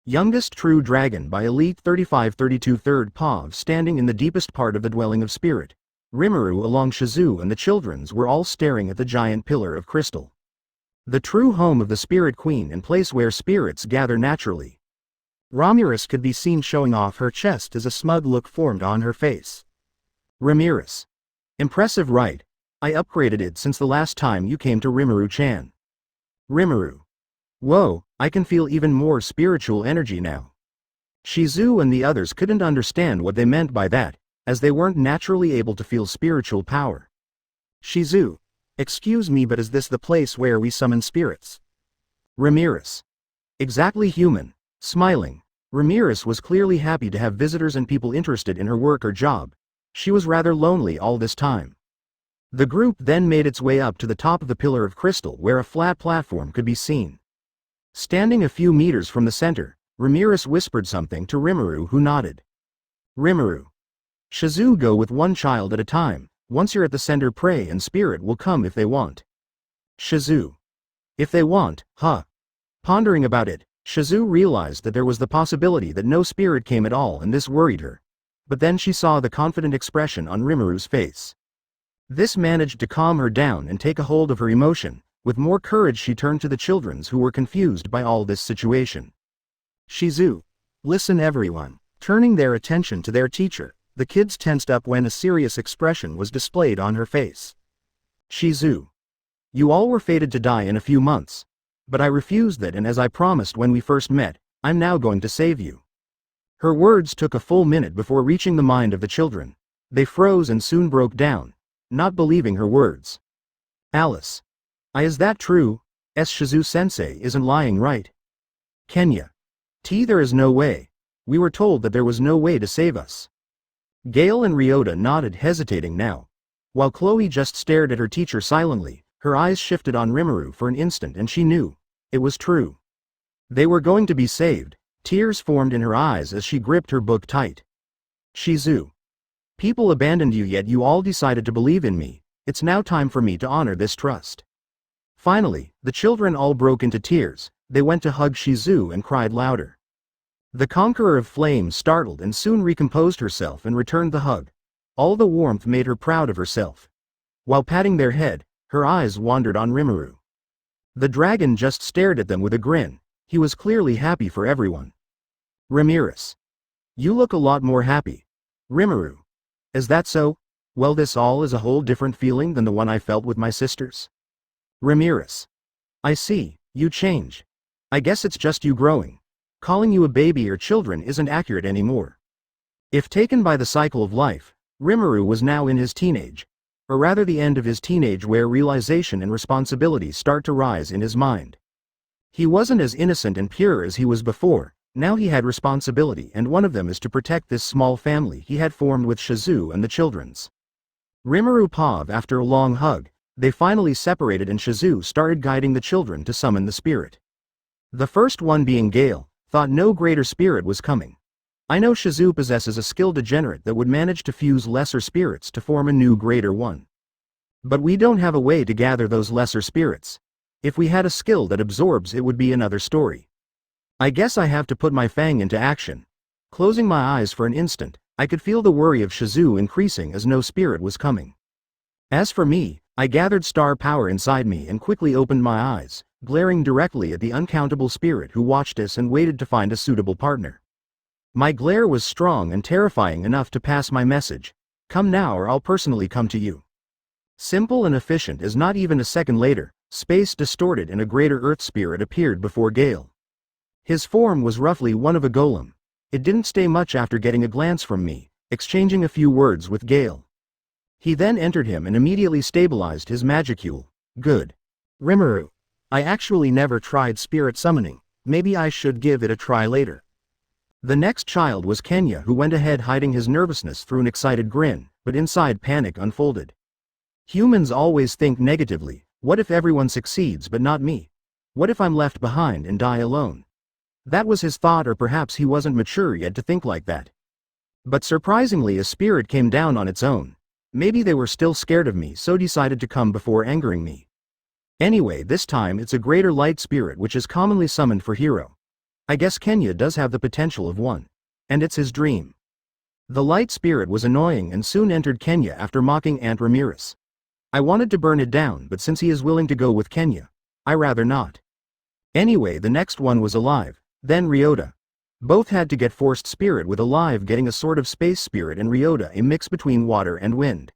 Youngest True Dragon by Elite3532 Third POV standing in the deepest part of the dwelling of spirit. Rimuru along Shizu and the children's were all staring at the giant pillar of crystal. The true home of the Spirit Queen and place where spirits gather naturally. Ramirez could be seen showing off her chest as a smug look formed on her face. Ramirez. Impressive, right? I upgraded it since the last time you came to Rimuru-chan. Rimuru. Whoa, I can feel even more spiritual energy now. Shizu and the others couldn't understand what they meant by that, as they weren't naturally able to feel spiritual power. Shizu. Excuse me, but is this the place where we summon spirits? Ramirez. Exactly, human. Smiling. Ramirez was clearly happy to have visitors and people interested in her work or job. She was rather lonely all this time. The group then made its way up to the top of the pillar of crystal where a flat platform could be seen. Standing a few meters from the center, Ramirez whispered something to Rimuru, who nodded. Rimuru. Shizu, go with one child at a time. Once you're at the center, pray and spirit will come if they want. Shizu. If they want, huh? Pondering about it, Shizu realized that there was the possibility that no spirit came at all, and this worried her. But then she saw the confident expression on Rimuru's face. This managed to calm her down and take a hold of her emotion. With more courage she turned to the children who were confused by all this situation. Shizu. Listen everyone. Turning their attention to their teacher, the kids tensed up when a serious expression was displayed on her face. Shizu. You all were fated to die in a few months. But I refused that, and as I promised when we first met, I'm now going to save you. Her words took a full minute before reaching the mind of the children. They froze and soon broke down, not believing her words. Alice. Is that true? Shizu-sensei isn't lying, right? Kenya. There is no way. We were told that there was no way to save us. Gale and Ryota nodded, hesitating now. While Chloe just stared at her teacher silently, her eyes shifted on Rimuru for an instant and she knew. It was true. They were going to be saved. Tears formed in her eyes as she gripped her book tight. Shizu. People abandoned you, yet you all decided to believe in me. It's now time for me to honor this trust. Finally, the children all broke into tears. They went to hug Shizu and cried louder. The Conqueror of Flames startled and soon recomposed herself and returned the hug. All the warmth made her proud of herself. While patting their head, her eyes wandered on Rimuru. The dragon just stared at them with a grin. He was clearly happy for everyone. Ramirez. You look a lot more happy. Rimuru. Is that so? Well, this all is a whole different feeling than the one I felt with my sisters. Ramirez. I see, you change. I guess it's just you growing. Calling you a baby or children isn't accurate anymore. If taken by the cycle of life, Rimuru was now in his teenage, or rather the end of his teenage, where realization and responsibility start to rise in his mind. He wasn't as innocent and pure as he was before. Now he had responsibility, and one of them is to protect this small family he had formed with Shizu and the children's. Rimuru POV. After a long hug, they finally separated and Shizu started guiding the children to summon the spirit. The first one, being Gale, thought no greater spirit was coming. I know Shizu possesses a skill degenerate that would manage to fuse lesser spirits to form a new greater one. But we don't have a way to gather those lesser spirits. If we had a skill that absorbs, it would be another story. I guess I have to put my fang into action. Closing my eyes for an instant, I could feel the worry of Shizu increasing as no spirit was coming. As for me, I gathered star power inside me and quickly opened my eyes, glaring directly at the uncountable spirit who watched us and waited to find a suitable partner. My glare was strong and terrifying enough to pass my message. Come now or I'll personally come to you. Simple and efficient as not even a second later, space distorted and a greater earth spirit appeared before Gale. His form was roughly one of a golem. It didn't stay much after getting a glance from me, exchanging a few words with Gale. He then entered him and immediately stabilized his magicule. Good. Rimuru. I actually never tried spirit summoning. Maybe I should give it a try later. The next child was Kenya, who went ahead hiding his nervousness through an excited grin, but inside panic unfolded. Humans always think negatively. What if everyone succeeds but not me? What if I'm left behind and die alone? That was his thought, or perhaps he wasn't mature yet to think like that. But surprisingly, a spirit came down on its own. Maybe they were still scared of me, so decided to come before angering me. Anyway, this time it's a greater light spirit which is commonly summoned for hero. I guess Kenya does have the potential of one. And it's his dream. The light spirit was annoying and soon entered Kenya after mocking Aunt Ramirez. I wanted to burn it down, but since he is willing to go with Kenya, I rather not. Anyway, the next one was Alive, then Ryota. Both had to get forced spirit, with Alive getting a sort of space spirit and Ryota a mix between water and wind.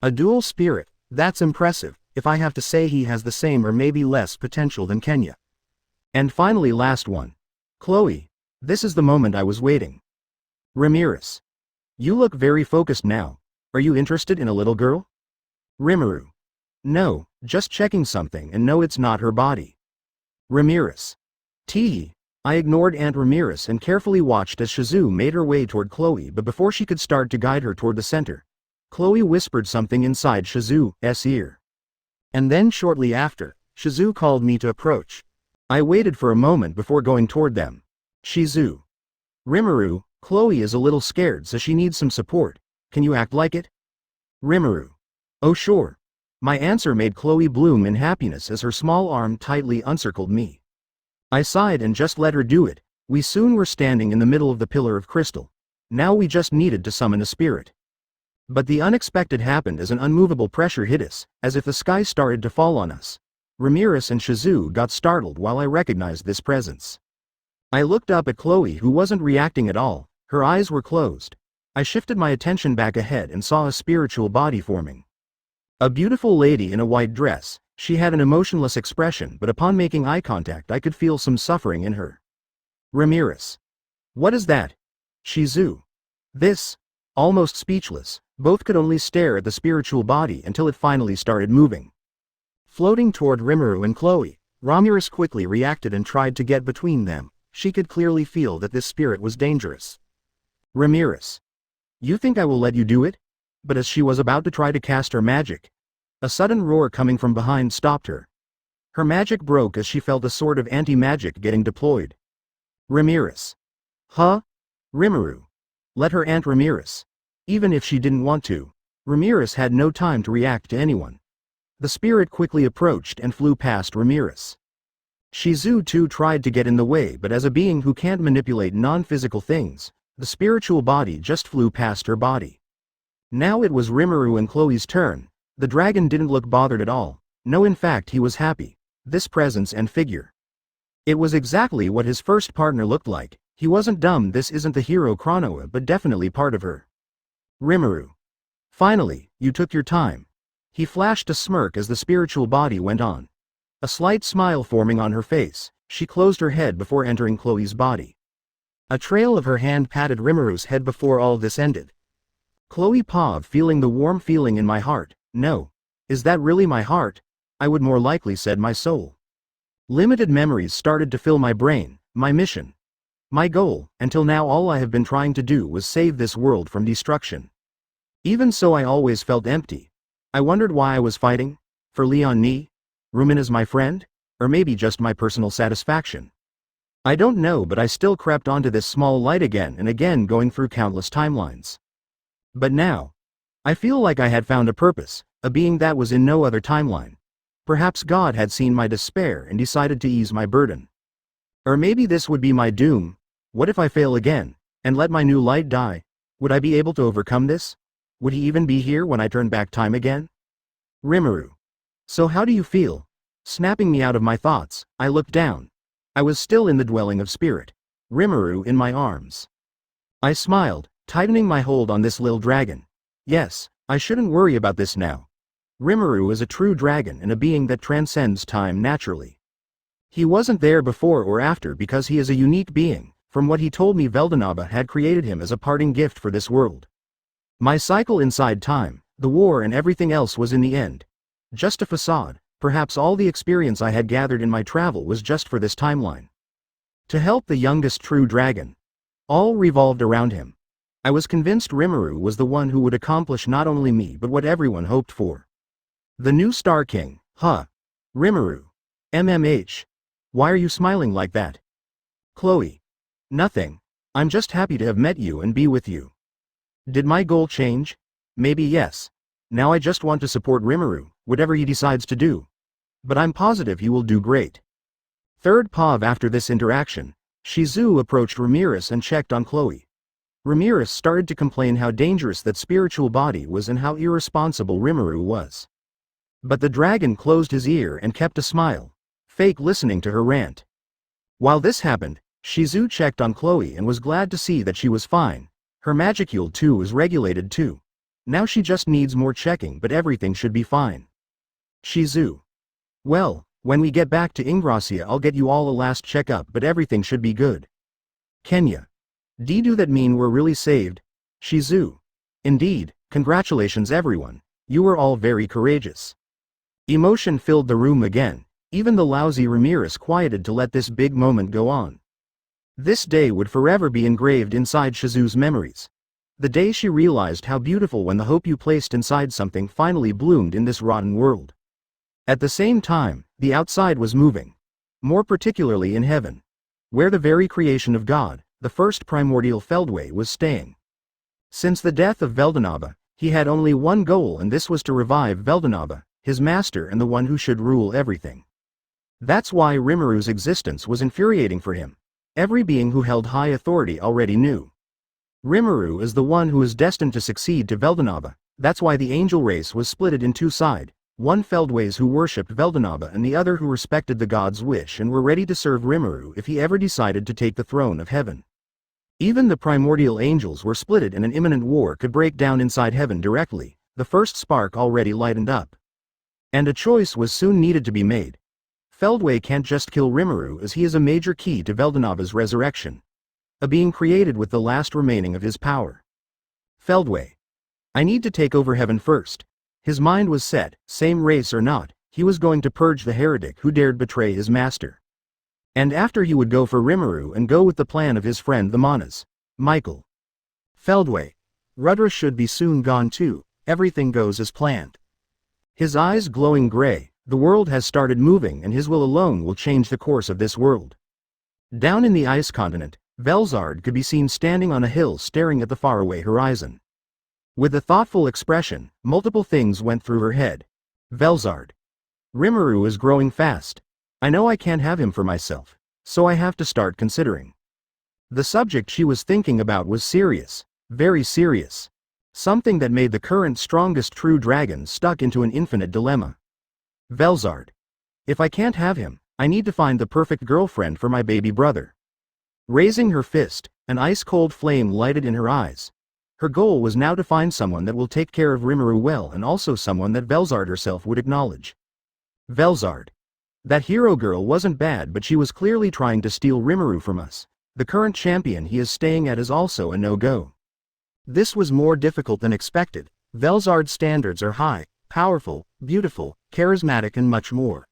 A dual spirit, that's impressive, if I have to say. He has the same or maybe less potential than Kenya. And finally, last one. Chloe. This is the moment I was waiting. Ramirez. You look very focused now. Are you interested in a little girl? Rimuru. No, just checking something, and no, it's not her body. Ramirez. Teehee. I ignored Aunt Ramirez and carefully watched as Shizu made her way toward Chloe, but before she could start to guide her toward the center, Chloe whispered something inside Shizu's ear. And then shortly after, Shizu called me to approach. I waited for a moment before going toward them. Shizu. Rimuru, Chloe is a little scared, so she needs some support. Can you act like it? Rimuru. Oh sure. My answer made Chloe bloom in happiness as her small arm tightly encircled me. I sighed and just let her do it. We soon were standing in the middle of the pillar of crystal. Now we just needed to summon a spirit. But the unexpected happened as an unmovable pressure hit us, as if the sky started to fall on us. Ramirez and Shizu got startled while I recognized this presence. I looked up at Chloe, who wasn't reacting at all. Her eyes were closed. I shifted my attention back ahead and saw a spiritual body forming. A beautiful lady in a white dress. She had an emotionless expression, but upon making eye contact I could feel some suffering in her. Ramirez. What is that? Shizu. This. Almost speechless, both could only stare at the spiritual body until it finally started moving. Floating toward Rimuru and Chloe, Ramirez quickly reacted and tried to get between them. She could clearly feel that this spirit was dangerous. Ramirez. You think I will let you do it? But as she was about to try to cast her magic, a sudden roar coming from behind stopped her. Her magic broke as she felt a sort of anti-magic getting deployed. Ramirez. Huh? Rimuru. Let her, Aunt Ramirez. Even if she didn't want to, Ramirez had no time to react to anyone. The spirit quickly approached and flew past Ramirez. Shizu too tried to get in the way, but as a being who can't manipulate non-physical things, the spiritual body just flew past her body. Now it was Rimuru and Chloe's turn. The dragon didn't look bothered at all. No, in fact he was happy. This presence and figure. It was exactly what his first partner looked like. He wasn't dumb. This isn't the hero Chronoa, but definitely part of her. Rimuru. Finally, you took your time. He flashed a smirk as the spiritual body went on. A slight smile forming on her face, she closed her head before entering Chloe's body. A trail of her hand patted Rimuru's head before all this ended. Chloe paused, feeling the warm feeling in my heart. No. Is that really my heart? I would more likely said my soul. Limited memories started to fill my brain, my mission. My goal. Until now all I have been trying to do was save this world from destruction. Even so I always felt empty. I wondered why I was fighting. For Leon Ni? Rumin as my friend? Or maybe just my personal satisfaction? I don't know, but I still crept onto this small light again and again, going through countless timelines. But now, I feel like I had found a purpose, a being that was in no other timeline. Perhaps God had seen my despair and decided to ease my burden. Or maybe this would be my doom. What if I fail again, and let my new light die? Would I be able to overcome this? Would he even be here when I turn back time again? Rimuru. So how do you feel? Snapping me out of my thoughts, I looked down. I was still in the dwelling of spirit. Rimuru in my arms. I smiled, tightening my hold on this little dragon. Yes, I shouldn't worry about this now. Rimuru is a true dragon and a being that transcends time naturally. He wasn't there before or after because he is a unique being. From what he told me, Veldanaba had created him as a parting gift for this world. My cycle inside time, the war and everything else was in the end just a facade. Perhaps all the experience I had gathered in my travel was just for this timeline. To help the youngest true dragon. All revolved around him. I was convinced Rimuru was the one who would accomplish not only me but what everyone hoped for. The new Star King, huh? Rimuru. MMH. Why are you smiling like that? Chloe. Nothing. I'm just happy to have met you and be with you. Did my goal change? Maybe yes. Now I just want to support Rimuru, whatever he decides to do. But I'm positive he will do great. Third POV. After this interaction, Shizu approached Ramirez and checked on Chloe. Ramirez started to complain how dangerous that spiritual body was and how irresponsible Rimuru was. But the dragon closed his ear and kept a smile, fake listening to her rant. While this happened, Shizu checked on Chloe and was glad to see that she was fine. Her magicule too was regulated too. Now she just needs more checking, but everything should be fine. Shizu. Well, when we get back to Ingracia I'll get you all a last checkup, but everything should be good. Kenya. Do that mean we're really saved? Shizu. Indeed, congratulations everyone, you were all very courageous. Emotion filled the room again, even the lousy Ramirez quieted to let this big moment go on. This day would forever be engraved inside Shizu's memories. The day she realized how beautiful when the hope you placed inside something finally bloomed in this rotten world. At the same time, the outside was moving. More particularly in heaven. Where the very creation of God, the first primordial Feldway, was staying. Since the death of Veldanaba, he had only one goal, and this was to revive Veldanaba, his master and the one who should rule everything. That's why Rimuru's existence was infuriating for him. Every being who held high authority already knew. Rimuru is the one who is destined to succeed to Veldanaba. That's why the angel race was splitted in two sides. One Feldways who worshipped Veldanaba and the other who respected the god's wish and were ready to serve Rimuru if he ever decided to take the throne of heaven. Even the primordial angels were splitted and an imminent war could break down inside heaven directly, the first spark already lightened up. And a choice was soon needed to be made. Feldway can't just kill Rimuru as he is a major key to Veldanaba's resurrection. A being created with the last remaining of his power. Feldway. I need to take over heaven first. His mind was set, same race or not, he was going to purge the heretic who dared betray his master. And after he would go for Rimuru and go with the plan of his friend the Manas. Michael. Feldway. Rudra should be soon gone too, everything goes as planned. His eyes glowing gray, the world has started moving and his will alone will change the course of this world. Down in the ice continent, Velzard could be seen standing on a hill staring at the faraway horizon. With a thoughtful expression, multiple things went through her head. Velzard. Rimuru is growing fast. I know I can't have him for myself, so I have to start considering. The subject she was thinking about was serious, very serious. Something that made the current strongest true dragon stuck into an infinite dilemma. Velzard. If I can't have him, I need to find the perfect girlfriend for my baby brother. Raising her fist, an ice-cold flame lighted in her eyes. Her goal was now to find someone that will take care of Rimuru well and also someone that Velzard herself would acknowledge. Velzard. That hero girl wasn't bad, but she was clearly trying to steal Rimuru from us. The current champion he is staying at is also a no-go. This was more difficult than expected. Velzard's standards are high, powerful, beautiful, charismatic and much more.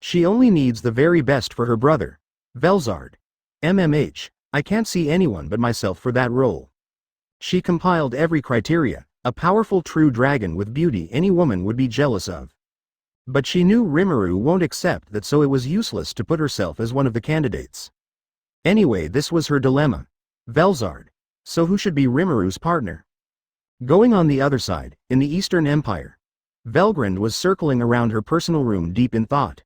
She only needs the very best for her brother. Velzard. I can't see anyone but myself for that role. She compiled every criteria, a powerful true dragon with beauty any woman would be jealous of. But she knew Rimuru won't accept that, so it was useless to put herself as one of the candidates. Anyway, this was her dilemma. Velzard. So who should be Rimuru's partner? Going on the other side, in the Eastern Empire. Velgrand was circling around her personal room deep in thought.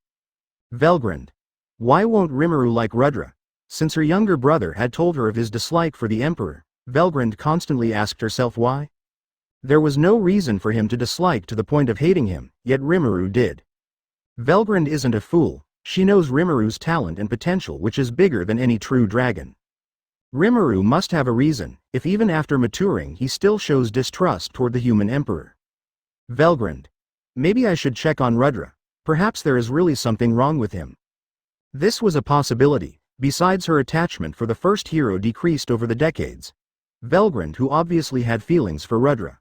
Velgrand. Why won't Rimuru like Rudra? Since her younger brother had told her of his dislike for the Emperor, Velgrand constantly asked herself why. There was no reason for him to dislike to the point of hating him, yet Rimuru did. Velgrand isn't a fool, she knows Rimuru's talent and potential, which is bigger than any true dragon. Rimuru must have a reason, if even after maturing he still shows distrust toward the human emperor. Velgrand. Maybe I should check on Rudra, perhaps there is really something wrong with him. This was a possibility, besides her attachment for the first hero decreased over the decades. Velgrand, who obviously had feelings for Rudra.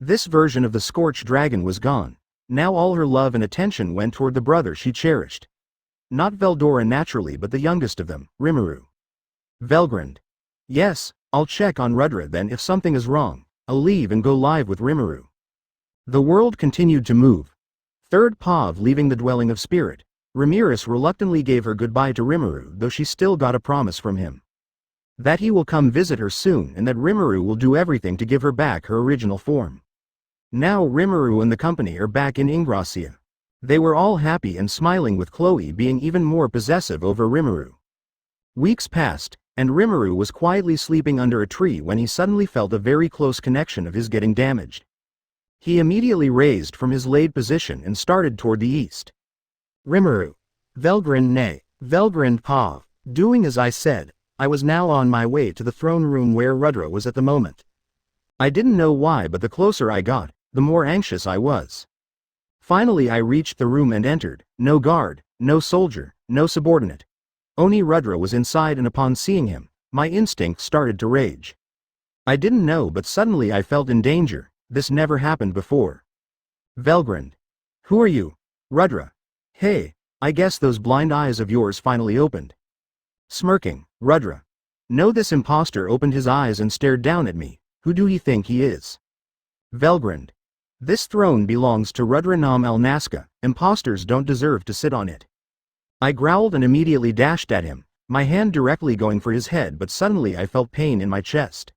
This version of the Scorched Dragon was gone. Now all her love and attention went toward the brother she cherished. Not Veldora naturally, but the youngest of them, Rimuru. Velgrand. Yes, I'll check on Rudra then. If something is wrong, I'll leave and go live with Rimuru. The world continued to move. Third Pav leaving the dwelling of spirit. Ramirez reluctantly gave her goodbye to Rimuru, though she still got a promise from him. That he will come visit her soon and that Rimuru will do everything to give her back her original form. Now Rimuru and the company are back in Ingracia. They were all happy and smiling, with Chloe being even more possessive over Rimuru. Weeks passed, and Rimuru was quietly sleeping under a tree when he suddenly felt a very close connection of his getting damaged. He immediately raised from his laid position and started toward the east. Rimuru. Velgrind nay, Velgrind Pav. Doing as I said, I was now on my way to the throne room where Rudra was at the moment. I didn't know why, but the closer I got, the more anxious I was. Finally I reached the room and entered. No guard, no soldier, no subordinate. Only Rudra was inside, and upon seeing him, my instinct started to rage. I didn't know, but suddenly I felt in danger. This never happened before. Velgrind. Who are you? Rudra. Hey, I guess those blind eyes of yours finally opened. Smirking, Rudra. No, this imposter opened his eyes and stared down at me. Who do he think he is? Velgrind. This throne belongs to Rudra Nam El Nazca. Imposters don't deserve to sit on it. I growled and immediately dashed at him, my hand directly going for his head, but suddenly I felt pain in my chest.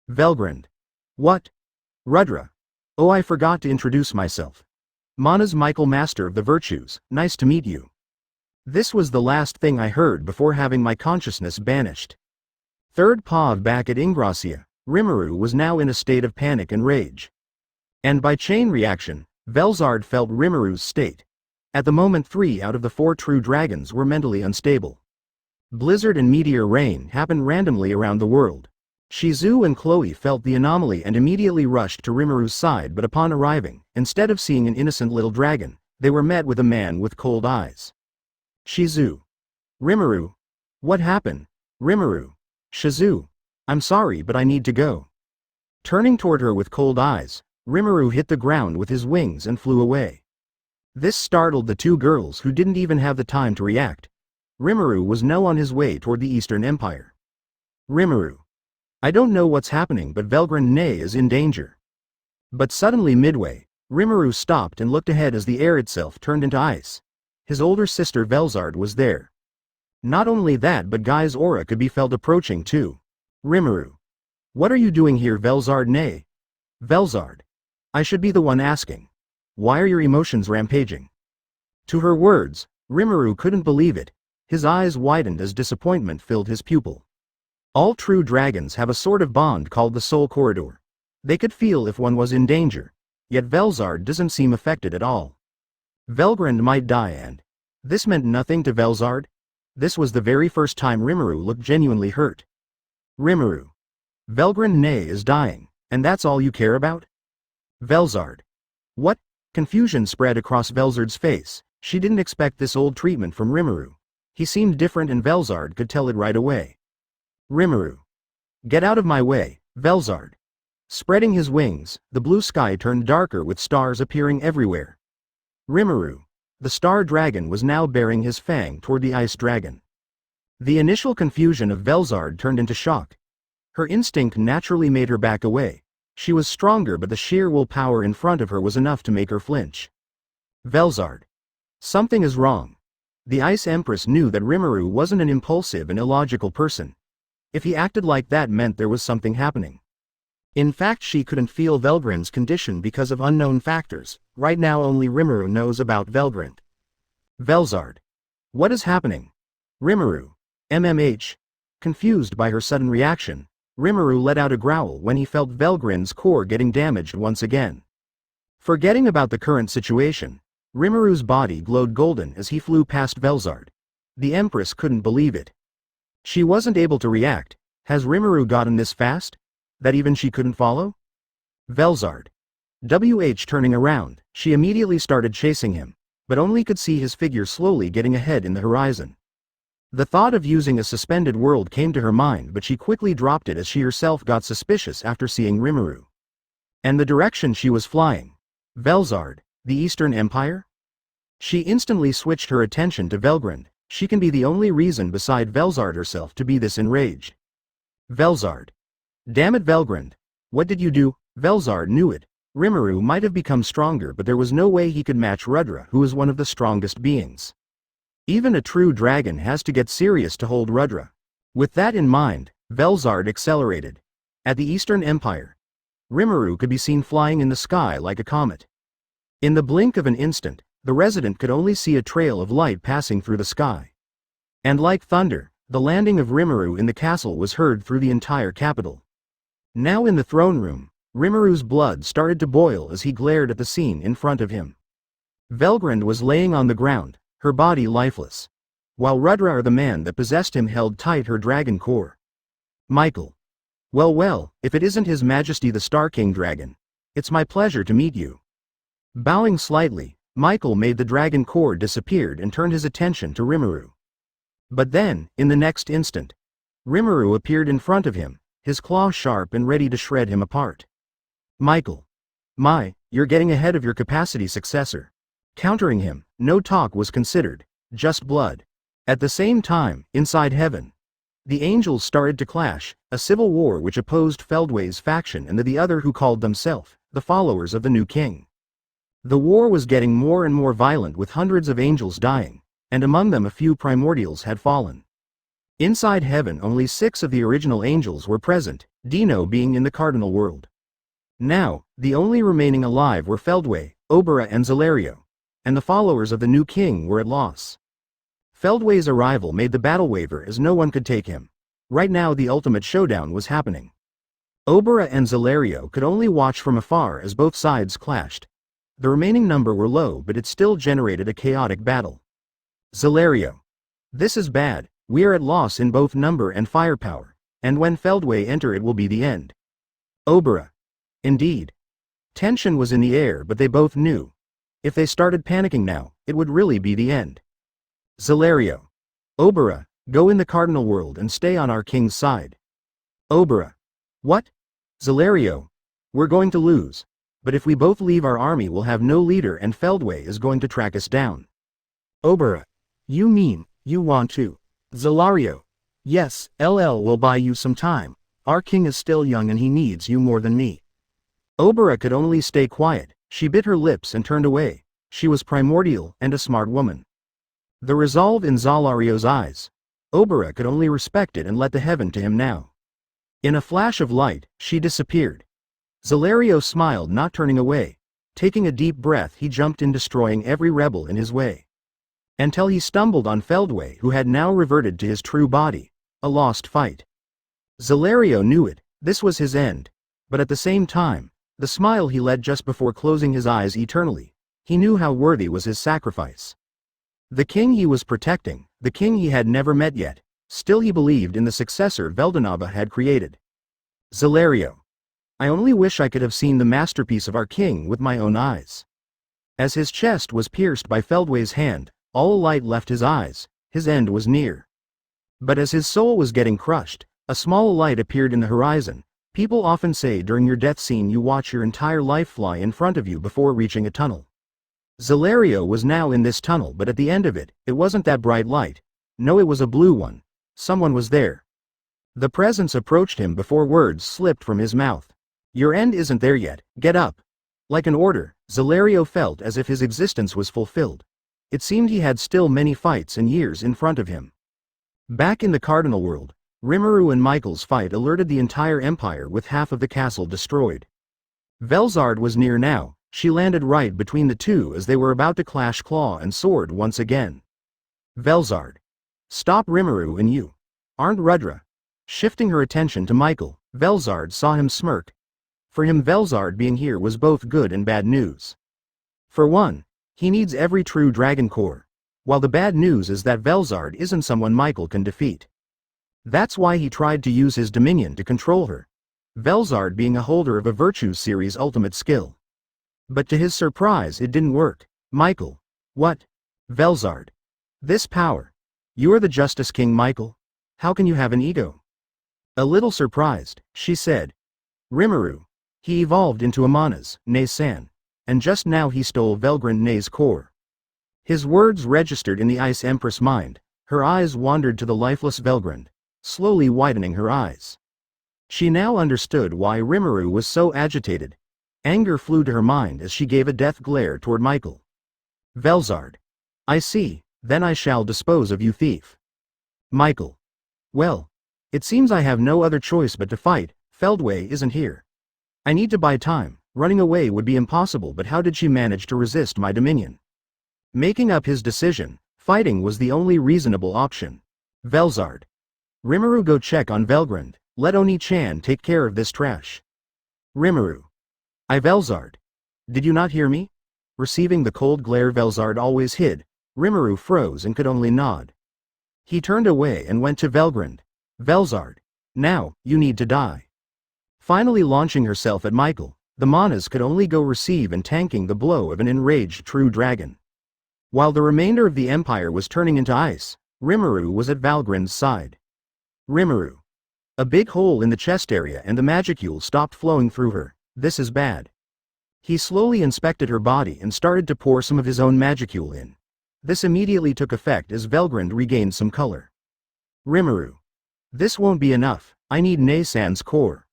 Velgrind. What? Rudra. Oh, I forgot to introduce myself. Mana's Michael, Master of the Virtues, nice to meet you. This was the last thing I heard before having my consciousness banished. Third Pav. Back at Ingracia, Rimuru was now in a state of panic and rage. And by chain reaction, Velzard felt Rimuru's state. At the moment 3 out of the 4 true dragons were mentally unstable. Blizzard and meteor rain happened randomly around the world. Shizu and Chloe felt the anomaly and immediately rushed to Rimuru's side, but upon arriving, instead of seeing an innocent little dragon, they were met with a man with cold eyes. Shizu. Rimuru. What happened? Rimuru. Shizu. I'm sorry, but I need to go. Turning toward her with cold eyes, Rimuru hit the ground with his wings and flew away. This startled the 2 girls, who didn't even have the time to react. Rimuru was now on his way toward the Eastern Empire. Rimuru. I don't know what's happening, but Velgrind Nay is in danger. But suddenly midway, Rimuru stopped and looked ahead as the air itself turned into ice. His older sister Velzard was there. Not only that, but Guy's aura could be felt approaching too. Rimuru. What are you doing here, Velzard Nay? Velzard. I should be the one asking. Why are your emotions rampaging? To her words, Rimuru couldn't believe it. His eyes widened as disappointment filled his pupil. All true dragons have a sort of bond called the soul corridor. They could feel if one was in danger, yet Velzard doesn't seem affected at all. Velgrind might die, and this meant nothing to Velzard. This was the very first time Rimuru looked genuinely hurt. Rimuru. Velgrind Nay is dying, and that's all you care about? Velzard. What? Confusion spread across Velzard's face. She didn't expect this old treatment from Rimuru. He seemed different, and Velzard could tell it right away. Rimuru. Get out of my way, Velzard. Spreading his wings, the blue sky turned darker with stars appearing everywhere. Rimuru. The star dragon was now bearing his fang toward the ice dragon. The initial confusion of Velzard turned into shock. Her instinct naturally made her back away. She was stronger, but the sheer willpower in front of her was enough to make her flinch. Velzard. Something is wrong. The Ice Empress knew that Rimuru wasn't an impulsive and illogical person. If he acted like that meant there was something happening. In fact, she couldn't feel Velgrind's condition because of unknown factors. Right now only Rimuru knows about Velgrind. Velzard. What is happening? Rimuru. MMH. Confused by her sudden reaction, Rimuru let out a growl when he felt Velgrind's core getting damaged once again. Forgetting about the current situation, Rimuru's body glowed golden as he flew past Velzard. The Empress couldn't believe it. She wasn't able to react. Has Rimuru gotten this fast? That even she couldn't follow? Velzard. Turning around, she immediately started chasing him, but only could see his figure slowly getting ahead in the horizon. The thought of using a suspended world came to her mind, but she quickly dropped it as she herself got suspicious after seeing Rimuru. And the direction she was flying. Velzard, the Eastern Empire? She instantly switched her attention to Velgrind. She can be the only reason beside Velzard herself to be this enraged. Velzard. Damn it, Velgrind. What did you do? Velzard knew it. Rimuru might have become stronger, but there was no way he could match Rudra, who is one of the strongest beings. Even a true dragon has to get serious to hold Rudra. With that in mind, Velzard accelerated. At the Eastern Empire, Rimuru could be seen flying in the sky like a comet. In the blink of an instant, the resident could only see a trail of light passing through the sky. And like thunder, The landing of Rimuru in the castle was heard through the entire capital. Now in the throne room, Rimuru's blood started to boil as he glared at the scene in front of him. Velgrund was laying on the ground, her body lifeless, while Rudrar, the man that possessed him, held tight her dragon core. Michael. Well, if it isn't His Majesty the Star King Dragon. It's my pleasure to meet you. Bowing slightly, Michael made the dragon core disappear and turned his attention to Rimuru. But then, in the next instant, Rimuru appeared in front of him, his claw sharp and ready to shred him apart. Michael. You're getting ahead of your capacity, successor. Countering him, no talk was considered, just blood. At the same time, inside heaven, the angels started to clash, a civil war which opposed Feldway's faction and the other who called themselves the followers of the new king. The war was getting more and more violent, with hundreds of angels dying, and among them a few primordials had fallen. Inside heaven only 6 of the original angels were present, Dino being in the cardinal world. Now, the only remaining alive were Feldway, Obera and Zelario, and the followers of the new king were at loss. Feldway's arrival made the battle waver as no one could take him. Right now the ultimate showdown was happening. Obera and Zelario could only watch from afar as both sides clashed. The remaining number were low, but it still generated a chaotic battle. Zelario. This is bad, we are at loss in both number and firepower, and when Feldway enter it will be the end. Obera. Indeed. Tension was in the air, but they both knew. If they started panicking now, it would really be the end. Zelario. Obera, go in the cardinal world and stay on our king's side. Obera. What? Zelario. We're going to lose. But if we both leave our army we'll have no leader and Feldway is going to track us down. Obera. You mean, you want to? Zelario. Yes, LL will buy you some time. Our king is still young and he needs you more than me. Obera could only stay quiet. She bit her lips and turned away. She was primordial and a smart woman. The resolve in Zelario's eyes. Obera could only respect it and let the heaven to him now. In a flash of light, she disappeared. Zelario smiled, not turning away. Taking a deep breath, he jumped in, destroying every rebel in his way. Until he stumbled on Feldway, who had now reverted to his true body. A lost fight. Zelario knew it, this was his end. But at the same time, the smile he let just before closing his eyes eternally, he knew how worthy was his sacrifice. The king he was protecting, the king he had never met yet, still he believed in the successor Veldanava had created. Zelario. I only wish I could have seen the masterpiece of our king with my own eyes. As his chest was pierced by Feldway's hand, all light left his eyes, his end was near. But as his soul was getting crushed, a small light appeared in the horizon. People often say during your death scene you watch your entire life fly in front of you before reaching a tunnel. Zelario was now in this tunnel, but at the end of it, it wasn't that bright light. No, it was a blue one. Someone was there. The presence approached him before words slipped from his mouth. Your end isn't there yet, get up. Like an order, Zelario felt as if his existence was fulfilled. It seemed he had still many fights and years in front of him. Back in the cardinal world, Rimuru and Michael's fight alerted the entire empire with half of the castle destroyed. Velzard was near now. She landed right between the two as they were about to clash claw and sword once again. Velzard. Stop, Rimuru and you. Aren't Rudra. Shifting her attention to Michael, Velzard saw him smirk. For him, Velzard being here was both good and bad news. For one, he needs every true dragon core, while the bad news is that Velzard isn't someone Michael can defeat. That's why he tried to use his dominion to control her. Velzard being a holder of a Virtue Series ultimate skill. But to his surprise it didn't work. Michael. What? Velzard. This power. You are the Justice King, Michael. How can you have an ego? A little surprised, she said. Rimuru. He evolved into Amana's, Ne-san. And just now he stole Velgrund Ne's core. His words registered in the Ice Empress' mind. Her eyes wandered to the lifeless Velgrund, slowly widening her eyes. She now understood why Rimuru was so agitated. Anger flew to her mind as she gave a death glare toward Michael. Velzard. I see, then I shall dispose of you, thief. Michael. Well, it seems I have no other choice but to fight. Feldway isn't here. I need to buy time. Running away would be impossible, but how did she manage to resist my dominion? Making up his decision, fighting was the only reasonable option. Velzard. Rimuru, go check on Velgrund, let Oni-chan take care of this trash. Rimuru. I Velzard. Did you not hear me? Receiving the cold glare Velzard always hid, Rimuru froze and could only nod. He turned away and went to Velgrund. Velzard. Now, you need to die. Finally launching herself at Michael, the Manas could only go receive and tanking the blow of an enraged true dragon. While the remainder of the Empire was turning into ice, Rimuru was at Valgrind's side. Rimuru. A big hole in the chest area and the magicule stopped flowing through her. This is bad. He slowly inspected her body and started to pour some of his own magicule in. This immediately took effect as Velgrund regained some color. Rimuru. This won't be enough, I need Naysan's core.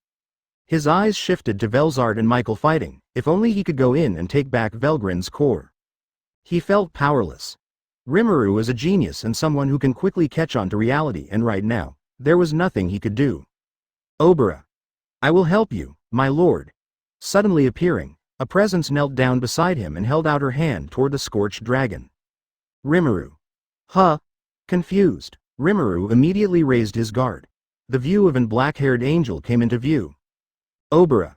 His eyes shifted to Velzard and Michael fighting, if only he could go in and take back Velgrund's core. He felt powerless. Rimuru is a genius and someone who can quickly catch on to reality, and right now, there was nothing he could do. Obara. I will help you, my lord. Suddenly appearing, a presence knelt down beside him and held out her hand toward the scorched dragon. Rimuru. Huh? Confused, Rimuru immediately raised his guard. The view of an black-haired angel came into view. Obara.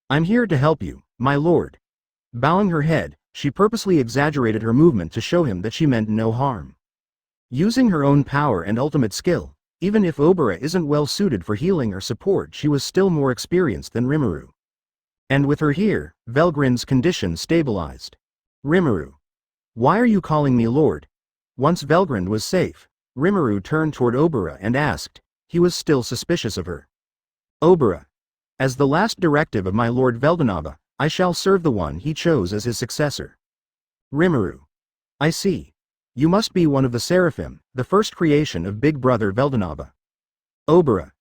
I'm here to help you, my lord. Bowing her head, she purposely exaggerated her movement to show him that she meant no harm. Using her own power and ultimate skill, even if Obara isn't well suited for healing or support, she was still more experienced than Rimuru. And with her here, Velgrund's condition stabilized. Rimuru. Why are you calling me lord? Once Velgrund was safe, Rimuru turned toward Obara and asked. He was still suspicious of her. Obara. As the last directive of my lord Veldanava, I shall serve the one he chose as his successor. Rimuru. I see. You must be one of the Seraphim, the first creation of Big Brother Veldanava. Obara.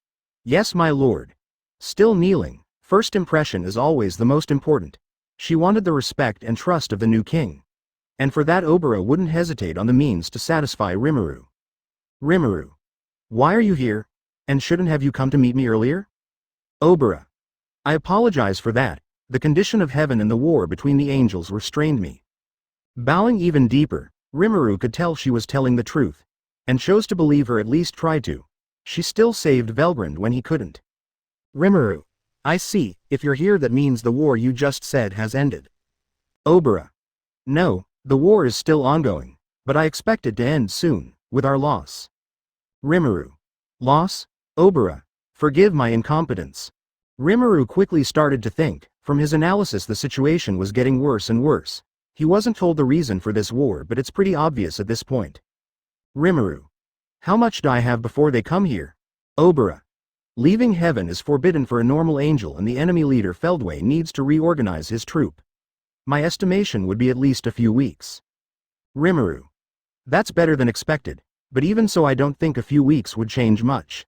Yes, my lord. Still kneeling, first impression is always the most important. She wanted the respect and trust of the new king. And for that Obara wouldn't hesitate on the means to satisfy Rimuru. Rimuru. Why are you here? And shouldn't have you come to meet me earlier? Obara. I apologize for that. The condition of heaven and the war between the angels restrained me. Bowing even deeper, Rimuru could tell she was telling the truth, and chose to believe her, at least try to. She still saved Velgrund when he couldn't. Rimuru. I see, if you're here that means the war you just said has ended. Obara. No, the war is still ongoing, but I expect it to end soon, with our loss. Rimuru. Loss? Obara. Forgive my incompetence. Rimuru quickly started to think. From his analysis, the situation was getting worse and worse. He wasn't told the reason for this war, but it's pretty obvious at this point. Rimuru. How much do I have before they come here? Obara. Leaving heaven is forbidden for a normal angel, and the enemy leader Feldway needs to reorganize his troop. My estimation would be at least a few weeks. Rimuru. That's better than expected, but even so I don't think a few weeks would change much.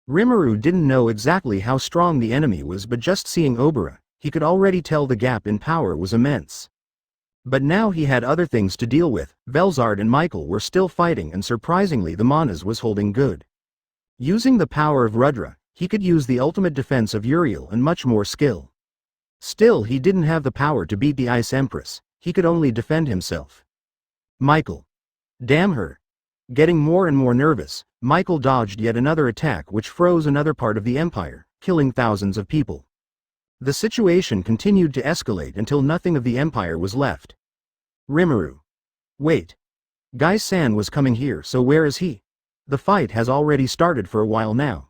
Rimuru didn't know exactly how strong the enemy was, but just seeing Obara, he could already tell the gap in power was immense. But now he had other things to deal with. Velzard and Michael were still fighting, and surprisingly the Manas was holding good. Using the power of Rudra, he could use the ultimate defense of Uriel and much more skill. Still, he didn't have the power to beat the Ice Empress, he could only defend himself. Michael. Damn her. Getting more and more nervous, Michael dodged yet another attack which froze another part of the Empire, killing thousands of people. The situation continued to escalate until nothing of the Empire was left. Rimuru. Wait. Gai-san was coming here, so where is he? The fight has already started for a while now.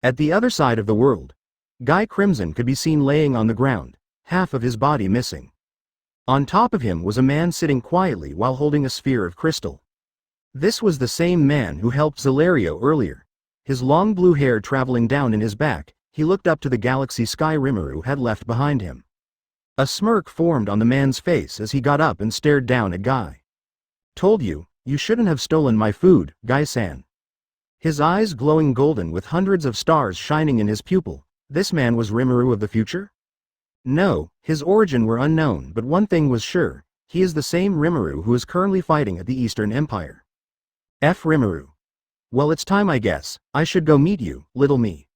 At the other side of the world, Guy Crimson could be seen laying on the ground, half of his body missing. On top of him was a man sitting quietly while holding a sphere of crystal. This was the same man who helped Zelario earlier. His long blue hair traveling down in his back, he looked up to the galaxy sky Rimuru had left behind him. A smirk formed on the man's face as he got up and stared down at Guy. Told you, you shouldn't have stolen my food, Guy-san. His eyes glowing golden with hundreds of stars shining in his pupil. This man was Rimuru of the future? No, his origin were unknown, but one thing was sure, he is the same Rimuru who is currently fighting at the Eastern Empire. Rimuru. Well, it's time, I guess. I should go meet you, little me.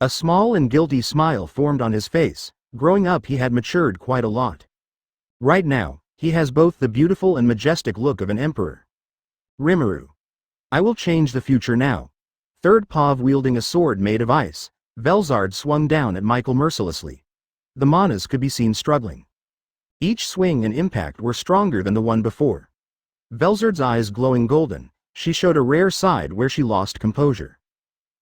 A small and guilty smile formed on his face. Growing up he had matured quite a lot. Right now, he has both the beautiful and majestic look of an emperor. Rimuru. I will change the future now. third paw wielding a sword made of ice, Velzard swung down at Michael mercilessly. The manas could be seen struggling. Each swing and impact were stronger than the one before. Velzard's eyes glowing golden, she showed a rare side where she lost composure.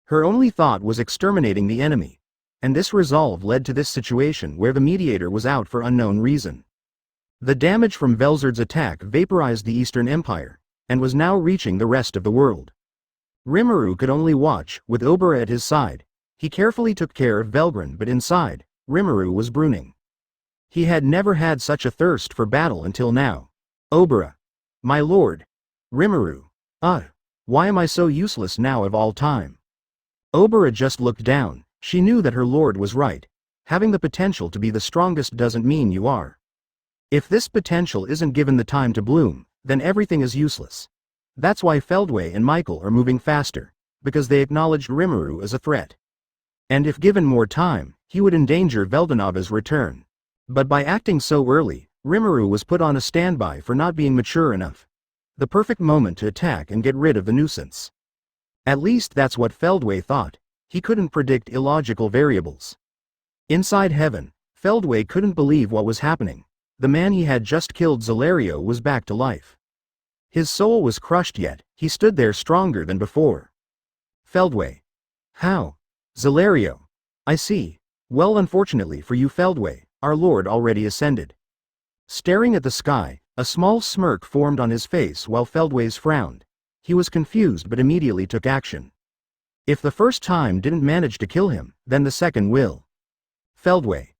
Her only thought was exterminating the enemy. And this resolve led to this situation where the mediator was out for unknown reason. The damage from Velzard's attack vaporized the Eastern Empire, and was now reaching the rest of the world. Rimuru could only watch, with Obera at his side. He carefully took care of Velgrin, but inside, Rimuru was brooning. He had never had such a thirst for battle until now. Obera. My lord. Rimuru. Why am I so useless now of all time? Obera just looked down. She knew that her lord was right. Having the potential to be the strongest doesn't mean you are. If this potential isn't given the time to bloom, then everything is useless. That's why Feldway and Michael are moving faster, because they acknowledged Rimuru as a threat. And if given more time, he would endanger Veldanava's return. But by acting so early, Rimuru was put on a standby for not being mature enough. The perfect moment to attack and get rid of the nuisance. At least that's what Feldway thought. He couldn't predict illogical variables. Inside heaven, Feldway couldn't believe what was happening. The man he had just killed, Zelario, was back to life. His soul was crushed, yet he stood there stronger than before. Feldway. How? Zelario. I see. Well, unfortunately for you, Feldway, our lord already ascended. Staring at the sky, a small smirk formed on his face while Feldway's frowned. He was confused but immediately took action. If the first time didn't manage to kill him, then the second will. Feldway.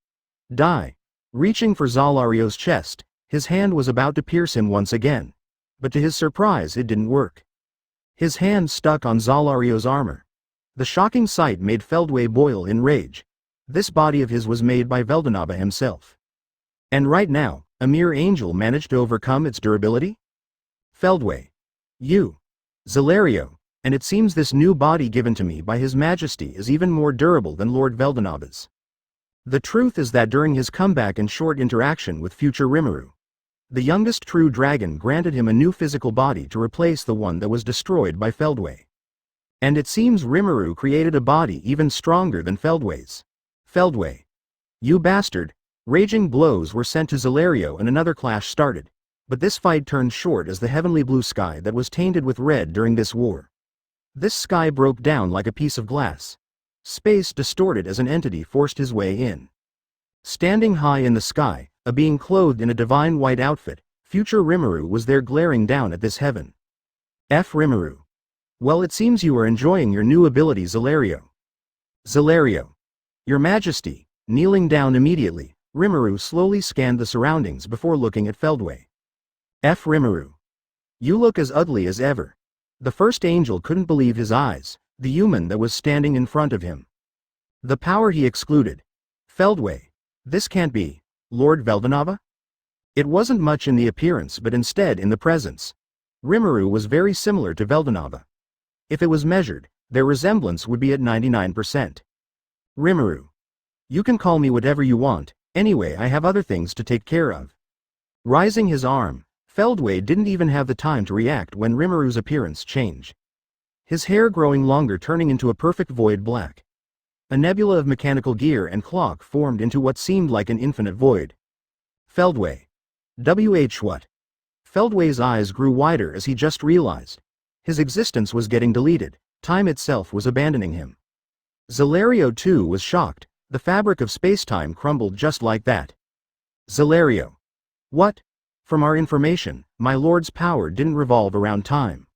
Die. Reaching for Zalario's chest, his hand was about to pierce him once again. But to his surprise it didn't work. His hand stuck on Zalario's armor. The shocking sight made Feldway boil in rage. This body of his was made by Veldanava himself. And right now, a mere angel managed to overcome its durability? Feldway. You. Zelario. And it seems this new body given to me by His Majesty is even more durable than Lord Veldanava's. The truth is that during his comeback and short interaction with future Rimuru, the youngest true dragon granted him a new physical body to replace the one that was destroyed by Feldway. And it seems Rimuru created a body even stronger than Feldway's. Feldway. You bastard! Raging blows were sent to Zelario and another clash started. But this fight turned short as the heavenly blue sky that was tainted with red during this war. This sky broke down like a piece of glass. Space distorted as an entity forced his way in. Standing high in the sky, a being clothed in a divine white outfit, future Rimuru was there glaring down at this heaven. Rimuru. Well, it seems you are enjoying your new ability, Zelario. Zelario. Your Majesty. Kneeling down immediately, Rimuru slowly scanned the surroundings before looking at Feldway. Rimuru. You look as ugly as ever. The first angel couldn't believe his eyes, the human that was standing in front of him. The power he excluded. Feldway. This can't be. Lord Veldanava? It wasn't much in the appearance but instead in the presence. Rimuru was very similar to Veldanava. If it was measured, their resemblance would be at 99%. Rimuru. You can call me whatever you want, anyway I have other things to take care of. Rising his arm, Feldway didn't even have the time to react when Rimuru's appearance changed. His hair growing longer, turning into a perfect void black. A nebula of mechanical gear and clock formed into what seemed like an infinite void. Feldway. What? Feldway's eyes grew wider as he just realized. His existence was getting deleted, time itself was abandoning him. Zelario too was shocked, the fabric of spacetime crumbled just like that. Zelario. What? From our information, my lord's power didn't revolve around time.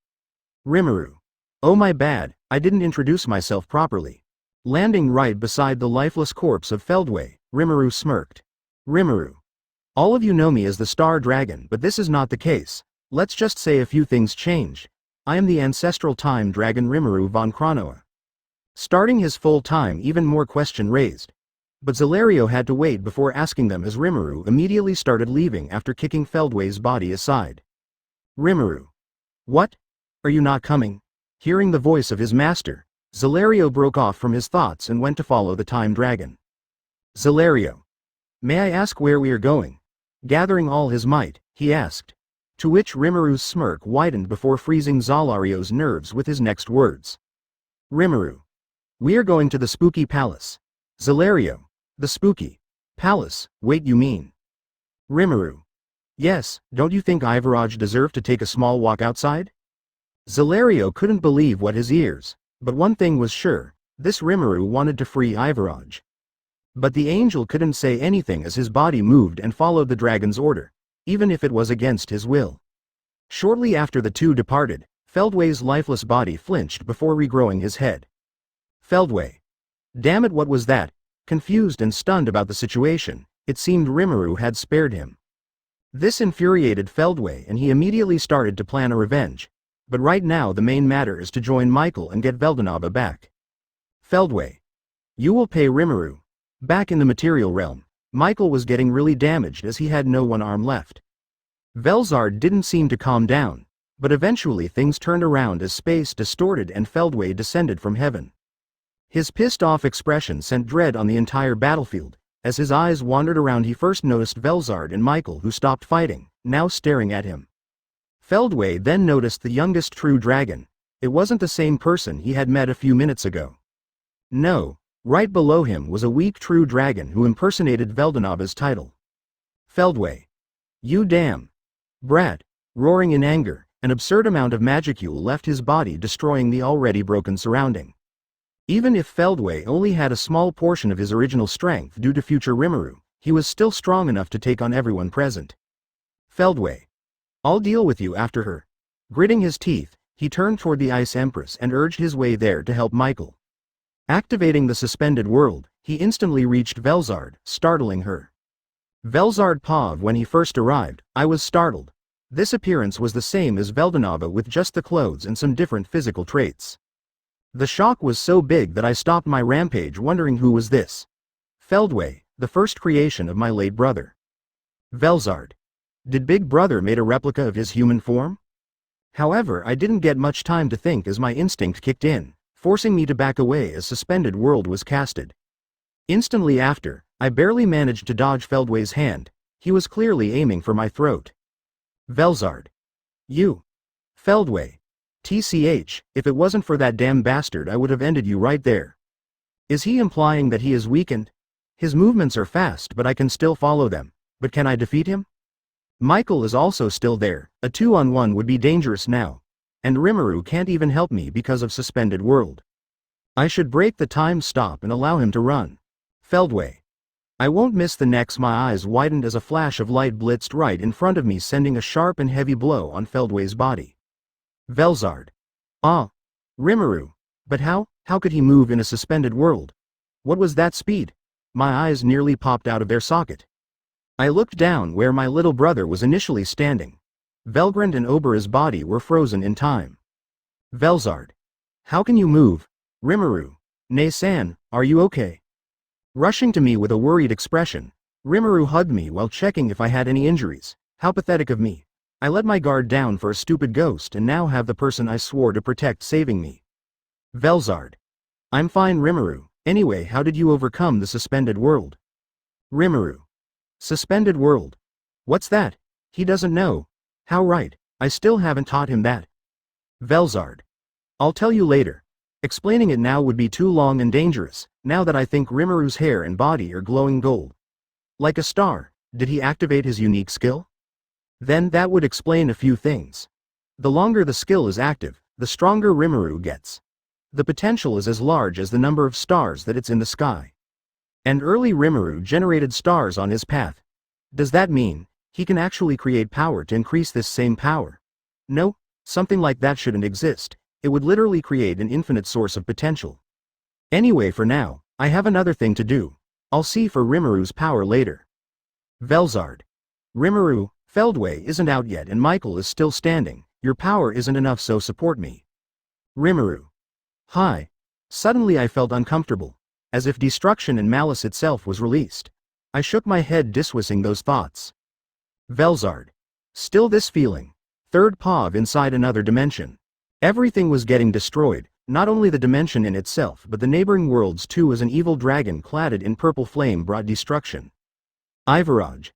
Rimuru. Oh my bad, I didn't introduce myself properly. Landing right beside the lifeless corpse of Feldway, Rimuru smirked. Rimuru. All of you know me as the Star Dragon, but this is not the case. Let's just say a few things changed. I am the ancestral time dragon Rimuru von Kronoa. Starting his full time, even more question raised. But Zelario had to wait before asking them as Rimuru immediately started leaving after kicking Feldway's body aside. Rimuru. What? Are you not coming? Hearing the voice of his master, Zelario broke off from his thoughts and went to follow the time dragon. Zelario. May I ask where we are going? Gathering all his might, he asked. To which Rimuru's smirk widened before freezing Zalario's nerves with his next words. Rimuru. We are going to the spooky palace. Zelario. The spooky palace, wait, you mean? Rimuru. Yes, don't you think Ivaraj deserved to take a small walk outside? Zelario couldn't believe what his ears, but one thing was sure, this Rimuru wanted to free Ivaraj. But the angel couldn't say anything as his body moved and followed the dragon's order, even if it was against his will. Shortly after the two departed, Feldway's lifeless body flinched before regrowing his head. Feldway. Damn it, what was that? Confused and stunned about the situation, it seemed Rimuru had spared him. This infuriated Feldway and he immediately started to plan a revenge. But right now the main matter is to join Michael and get Veldanava back. Feldway. You will pay Rimuru. Back in the material realm, Michael was getting really damaged as he had no one arm left. Velzard didn't seem to calm down, but eventually things turned around as space distorted and Feldway descended from heaven. His pissed-off expression sent dread on the entire battlefield. As his eyes wandered around, he first noticed Velzard and Michael, who stopped fighting, now staring at him. Feldway then noticed the youngest true dragon. It wasn't the same person he had met a few minutes ago. No, right below him was a weak true dragon who impersonated Veldanava's title. Feldway. You damn brat. Roaring in anger, an absurd amount of magicule left his body, destroying the already broken surrounding. Even if Feldway only had a small portion of his original strength due to future Rimuru, he was still strong enough to take on everyone present. Feldway. I'll deal with you after her. Gritting his teeth, he turned toward the Ice Empress and urged his way there to help Michael. Activating the suspended world, he instantly reached Velzard, startling her. Velzard Pav. When he first arrived, I was startled. This appearance was the same as Veldanava with just the clothes and some different physical traits. The shock was so big that I stopped my rampage wondering who was this. Feldway, the first creation of my late brother. Velzard. Did Big Brother made a replica of his human form? However, I didn't get much time to think as my instinct kicked in, forcing me to back away as suspended world was casted. Instantly after, I barely managed to dodge Feldway's hand. He was clearly aiming for my throat. Velzard. You. Feldway. TCH, if it wasn't for that damn bastard I would have ended you right there. Is he implying that he is weakened? His movements are fast but I can still follow them, but can I defeat him? Michael is also still there, a 2-on-1 would be dangerous now. And Rimuru can't even help me because of suspended world. I should break the time stop and allow him to run. Feldway. I won't miss the next. My eyes widened as a flash of light blitzed right in front of me, sending a sharp and heavy blow on Feldway's body. Velzard. Ah. Rimuru. But how could he move in a suspended world? What was that speed? My eyes nearly popped out of their socket. I looked down where my little brother was initially standing. Velgrand and Obera's body were frozen in time. Velzard. How can you move? Rimuru. Nay-san, are you okay? Rushing to me with a worried expression, Rimuru hugged me while checking if I had any injuries. How pathetic of me. I let my guard down for a stupid ghost and now have the person I swore to protect saving me. Velzard. I'm fine, Rimuru. Anyway, how did you overcome the suspended world? Rimuru. Suspended world. What's that? He doesn't know. How right, I still haven't taught him that. Velzard. I'll tell you later. Explaining it now would be too long and dangerous, now that I think Rimuru's hair and body are glowing gold. Like a star. Did he activate his unique skill? Then that would explain a few things. The longer the skill is active, the stronger Rimuru gets. The potential is as large as the number of stars that it's in the sky. And early Rimuru generated stars on his path. Does that mean he can actually create power to increase this same power? No, something like that shouldn't exist. It would literally create an infinite source of potential. Anyway, for now, I have another thing to do. I'll see for Rimuru's power later. Velzard. Rimuru, Feldway isn't out yet and Michael is still standing. Your power isn't enough, so support me. Rimuru. Hi. Suddenly I felt uncomfortable, as if destruction and malice itself was released. I shook my head, dismissing those thoughts. Velzard. Still this feeling. Third Pav inside another dimension. Everything was getting destroyed, not only the dimension in itself but the neighboring worlds too, as an evil dragon cladded in purple flame brought destruction. Ivaraj.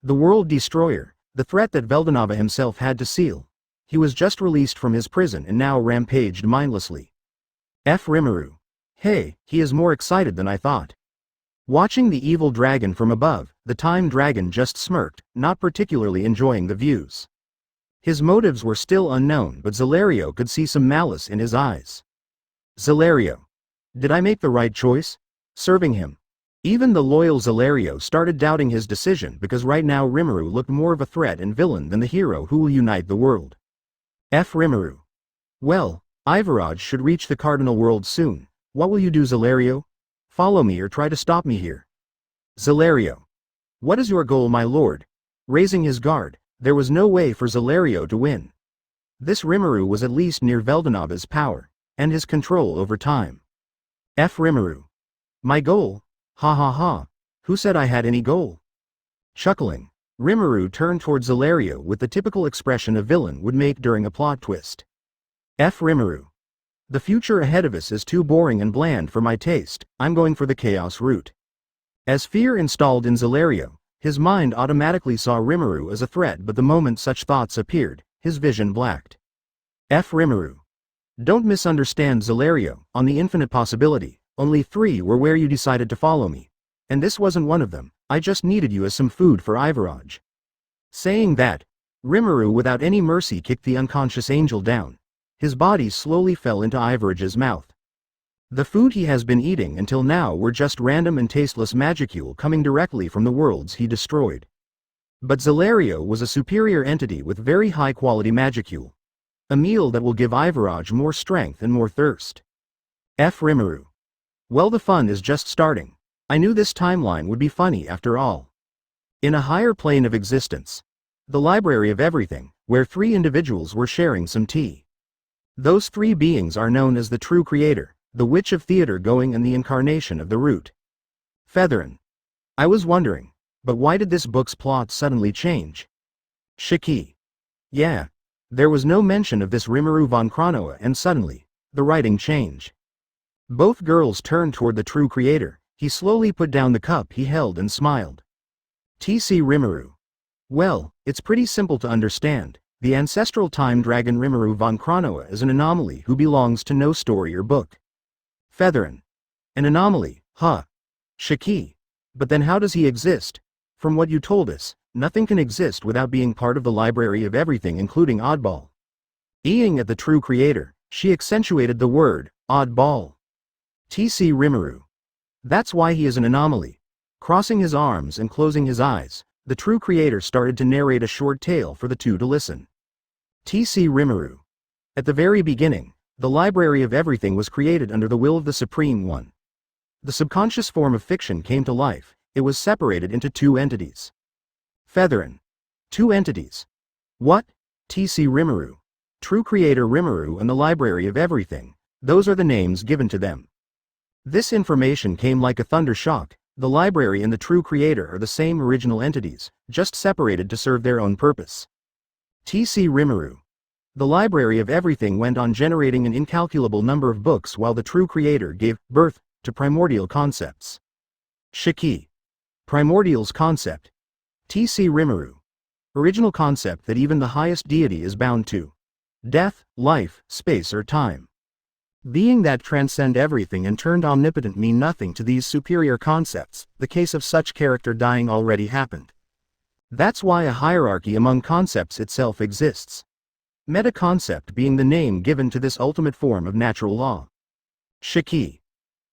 The world destroyer, the threat that Veldanava himself had to seal. He was just released from his prison and now rampaged mindlessly. Rimuru. Hey, he is more excited than I thought. Watching the evil dragon from above, the time dragon just smirked, not particularly enjoying the views. His motives were still unknown, but Zelario could see some malice in his eyes. Zelario. Did I make the right choice? Serving him. Even the loyal Zelario started doubting his decision because right now Rimuru looked more of a threat and villain than the hero who will unite the world. Rimuru. Well, Ivaraj should reach the Cardinal World soon. What will you do, Zelario? Follow me or try to stop me here. Zelario. What is your goal, my lord? Raising his guard, there was no way for Zelario to win. This Rimuru was at least near Veldanaba's power, and his control over time. Rimuru. My goal? Ha ha ha. Who said I had any goal? Chuckling, Rimuru turned toward Zelario with the typical expression a villain would make during a plot twist. Rimuru. The future ahead of us is too boring and bland for my taste, I'm going for the chaos route. As fear installed in Zelario, his mind automatically saw Rimuru as a threat, but the moment such thoughts appeared, his vision blacked. Rimuru. Don't misunderstand Zelario, on the infinite possibility, only 3 were where you decided to follow me. And this wasn't one of them, I just needed you as some food for Ivaraj. Saying that, Rimuru without any mercy kicked the unconscious angel down. His body slowly fell into Ivaraj's mouth. The food he has been eating until now were just random and tasteless magicule coming directly from the worlds he destroyed. But Zelario was a superior entity with very high-quality magicule. A meal that will give Ivaraj more strength and more thirst. Rimuru. Well, the fun is just starting. I knew this timeline would be funny after all. In a higher plane of existence. The Library of Everything, where 3 individuals were sharing some tea. Those 3 beings are known as the True Creator, the Witch of Theater Going, and the Incarnation of the Root. Featherin. I was wondering, but why did this book's plot suddenly change? Shiki. Yeah. There was no mention of this Rimuru von Kranoa, and suddenly, the writing changed. Both girls turned toward the True Creator. He slowly put down the cup he held and smiled. TC Rimuru. Well, it's pretty simple to understand. The ancestral time dragon Rimuru von Kranoa is an anomaly who belongs to no story or book. Featherin. An anomaly, huh? Shiki. But then how does he exist? From what you told us, nothing can exist without being part of the Library of Everything, including Oddball. Eyeing at the True Creator, she accentuated the word, oddball. TC Rimuru. That's why he is an anomaly. Crossing his arms and closing his eyes, the True Creator started to narrate a short tale for the 2 to listen. TC Rimuru. At the very beginning, the Library of Everything was created under the will of the Supreme One. The subconscious form of fiction came to life. It was separated into 2 entities. Featherin. 2 entities. What? TC Rimuru. True Creator Rimuru and the Library of Everything. Those are the names given to them. This information came like a thunder shock. The Library and the True Creator are the same original entities, just separated to serve their own purpose. TC Rimuru. The Library of Everything went on generating an incalculable number of books while the True Creator gave birth to primordial concepts. Shiki. Primordial's concept. TC Rimuru. Original concept that even the highest deity is bound to. Death, life, space or time. Being that transcend everything and turned omnipotent mean nothing to these superior concepts. The case of such character dying already happened. That's why a hierarchy among concepts itself exists. Meta-concept being the name given to this ultimate form of natural law. Shiki.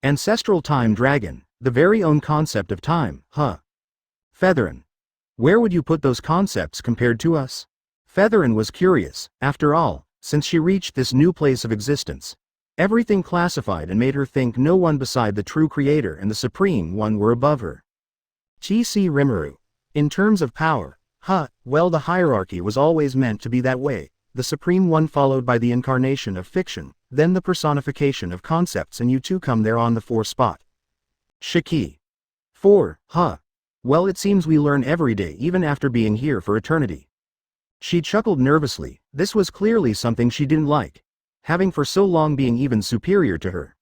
Ancestral time dragon, the very own concept of time, huh? Featherin. Where would you put those concepts compared to us? Featherin was curious, after all, since she reached this new place of existence. Everything classified and made her think no one beside the True Creator and the Supreme One were above her. TC Rimuru. In terms of power, well, the hierarchy was always meant to be that way. The Supreme One followed by the incarnation of fiction, then the personification of concepts, and you 2 come there on the 4 spot. Shiki. 4, Well, it seems we learn every day even after being here for eternity. She chuckled nervously. This was clearly something she didn't like. Having for so long being even superior to her.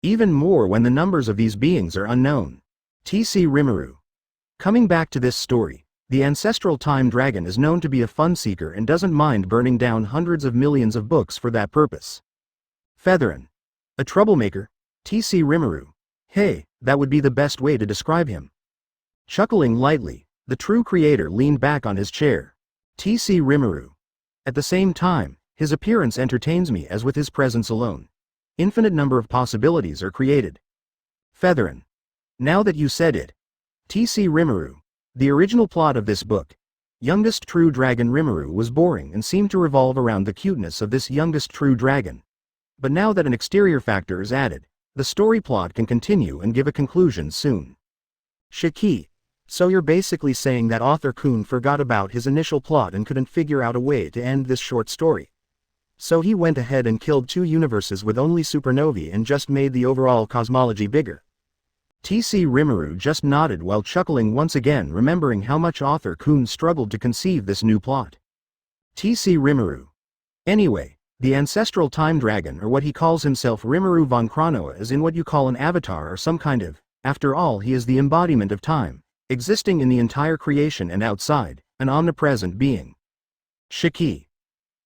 Even more when the numbers of these beings are unknown. TC Rimuru. Coming back to this story, the ancestral time dragon is known to be a fun seeker and doesn't mind burning down hundreds of millions of books for that purpose. Featherin. A troublemaker? TC Rimuru. Hey, that would be the best way to describe him. Chuckling lightly, the true creator leaned back on his chair. TC Rimuru. At the same time, his appearance entertains me as with his presence alone. Infinite number of possibilities are created. Featherin. Now that you said it. TC Rimuru. The original plot of this book. Youngest true dragon Rimuru was boring and seemed to revolve around the cuteness of this youngest true dragon. But now that an exterior factor is added, the story plot can continue and give a conclusion soon. Shiki. So you're basically saying that author Kuhn forgot about his initial plot and couldn't figure out a way to end this short story. So he went ahead and killed 2 universes with only supernovae and just made the overall cosmology bigger. TC Rimuru just nodded while chuckling once again, remembering how much author Kuhn struggled to conceive this new plot. TC Rimuru. Anyway, the ancestral time dragon, or what he calls himself, Rimuru von Chronoa, is in what you call an avatar or some kind of, after all he is the embodiment of time, existing in the entire creation and outside, an omnipresent being. Shiki.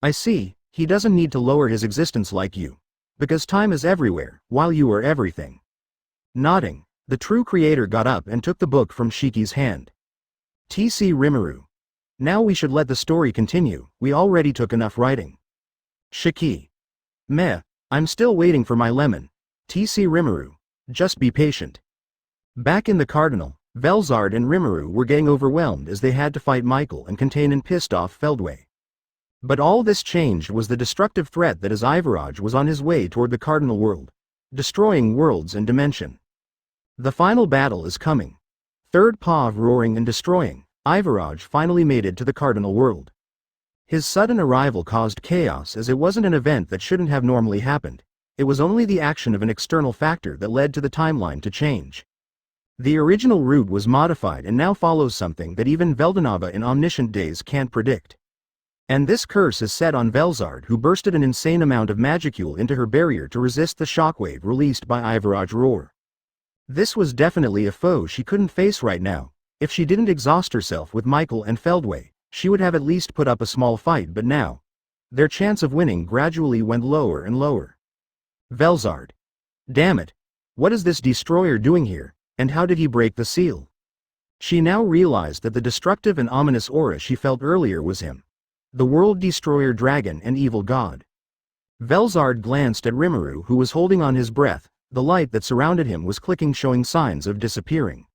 I see, he doesn't need to lower his existence like you. Because time is everywhere, while you are everything. Nodding, the true creator got up and took the book from Shiki's hand. TC Rimuru. Now we should let the story continue, we already took enough writing. Shiki. Meh, I'm still waiting for my lemon. TC Rimuru. Just be patient. Back in the Cardinal, Velzard and Rimuru were getting overwhelmed as they had to fight Michael and contain and pissed off Feldway. But all this changed was the destructive threat that as Ivaraj was on his way toward the Cardinal world, destroying worlds and dimension. The final battle is coming. Third Pav roaring and destroying, Ivaraj finally made it to the Cardinal world. His sudden arrival caused chaos as it wasn't an event that shouldn't have normally happened, it was only the action of an external factor that led to the timeline to change. The original route was modified and now follows something that even Veldanava in omniscient days can't predict. And this curse is set on Velzard, who bursted an insane amount of magicule into her barrier to resist the shockwave released by Ivaraj Roar. This was definitely a foe she couldn't face right now. If she didn't exhaust herself with Michael and Feldway, she would have at least put up a small fight, but now, their chance of winning gradually went lower and lower. Velzard. Damn it. What is this destroyer doing here? And how did he break the seal? She now realized that the destructive and ominous aura she felt earlier was him. The world destroyer dragon and evil god. Velzard glanced at Rimuru, who was holding on his breath. The light that surrounded him was clicking, showing signs of disappearing.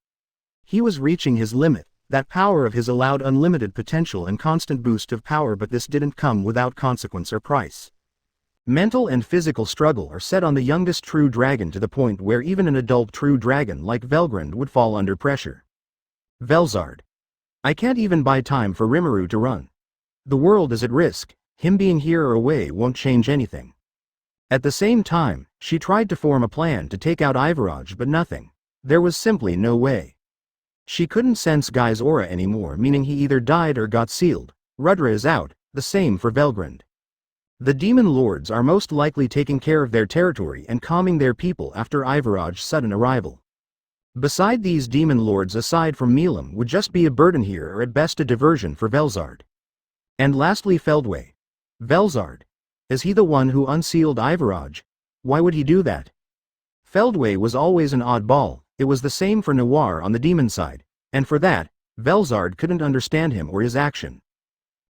He was reaching his limit, that power of his allowed unlimited potential and constant boost of power, but this didn't come without consequence or price. Mental and physical struggle are set on the youngest true dragon to the point where even an adult true dragon like Velgrand would fall under pressure. Velzard. I can't even buy time for Rimuru to run. The world is at risk, him being here or away won't change anything. At the same time, she tried to form a plan to take out Ivaraj, but nothing. There was simply no way. She couldn't sense Guy's aura anymore, meaning he either died or got sealed. Rudra is out, the same for Velgrand. The demon lords are most likely taking care of their territory and calming their people after Ivaraj's sudden arrival. Beside these demon lords, aside from Milam, would just be a burden here or at best a diversion for Velzard. And lastly Feldway. Velzard. Is he the one who unsealed Ivaraj? Why would he do that? Feldway was always an oddball, it was the same for Noir on the demon side, and for that, Velzard couldn't understand him or his action.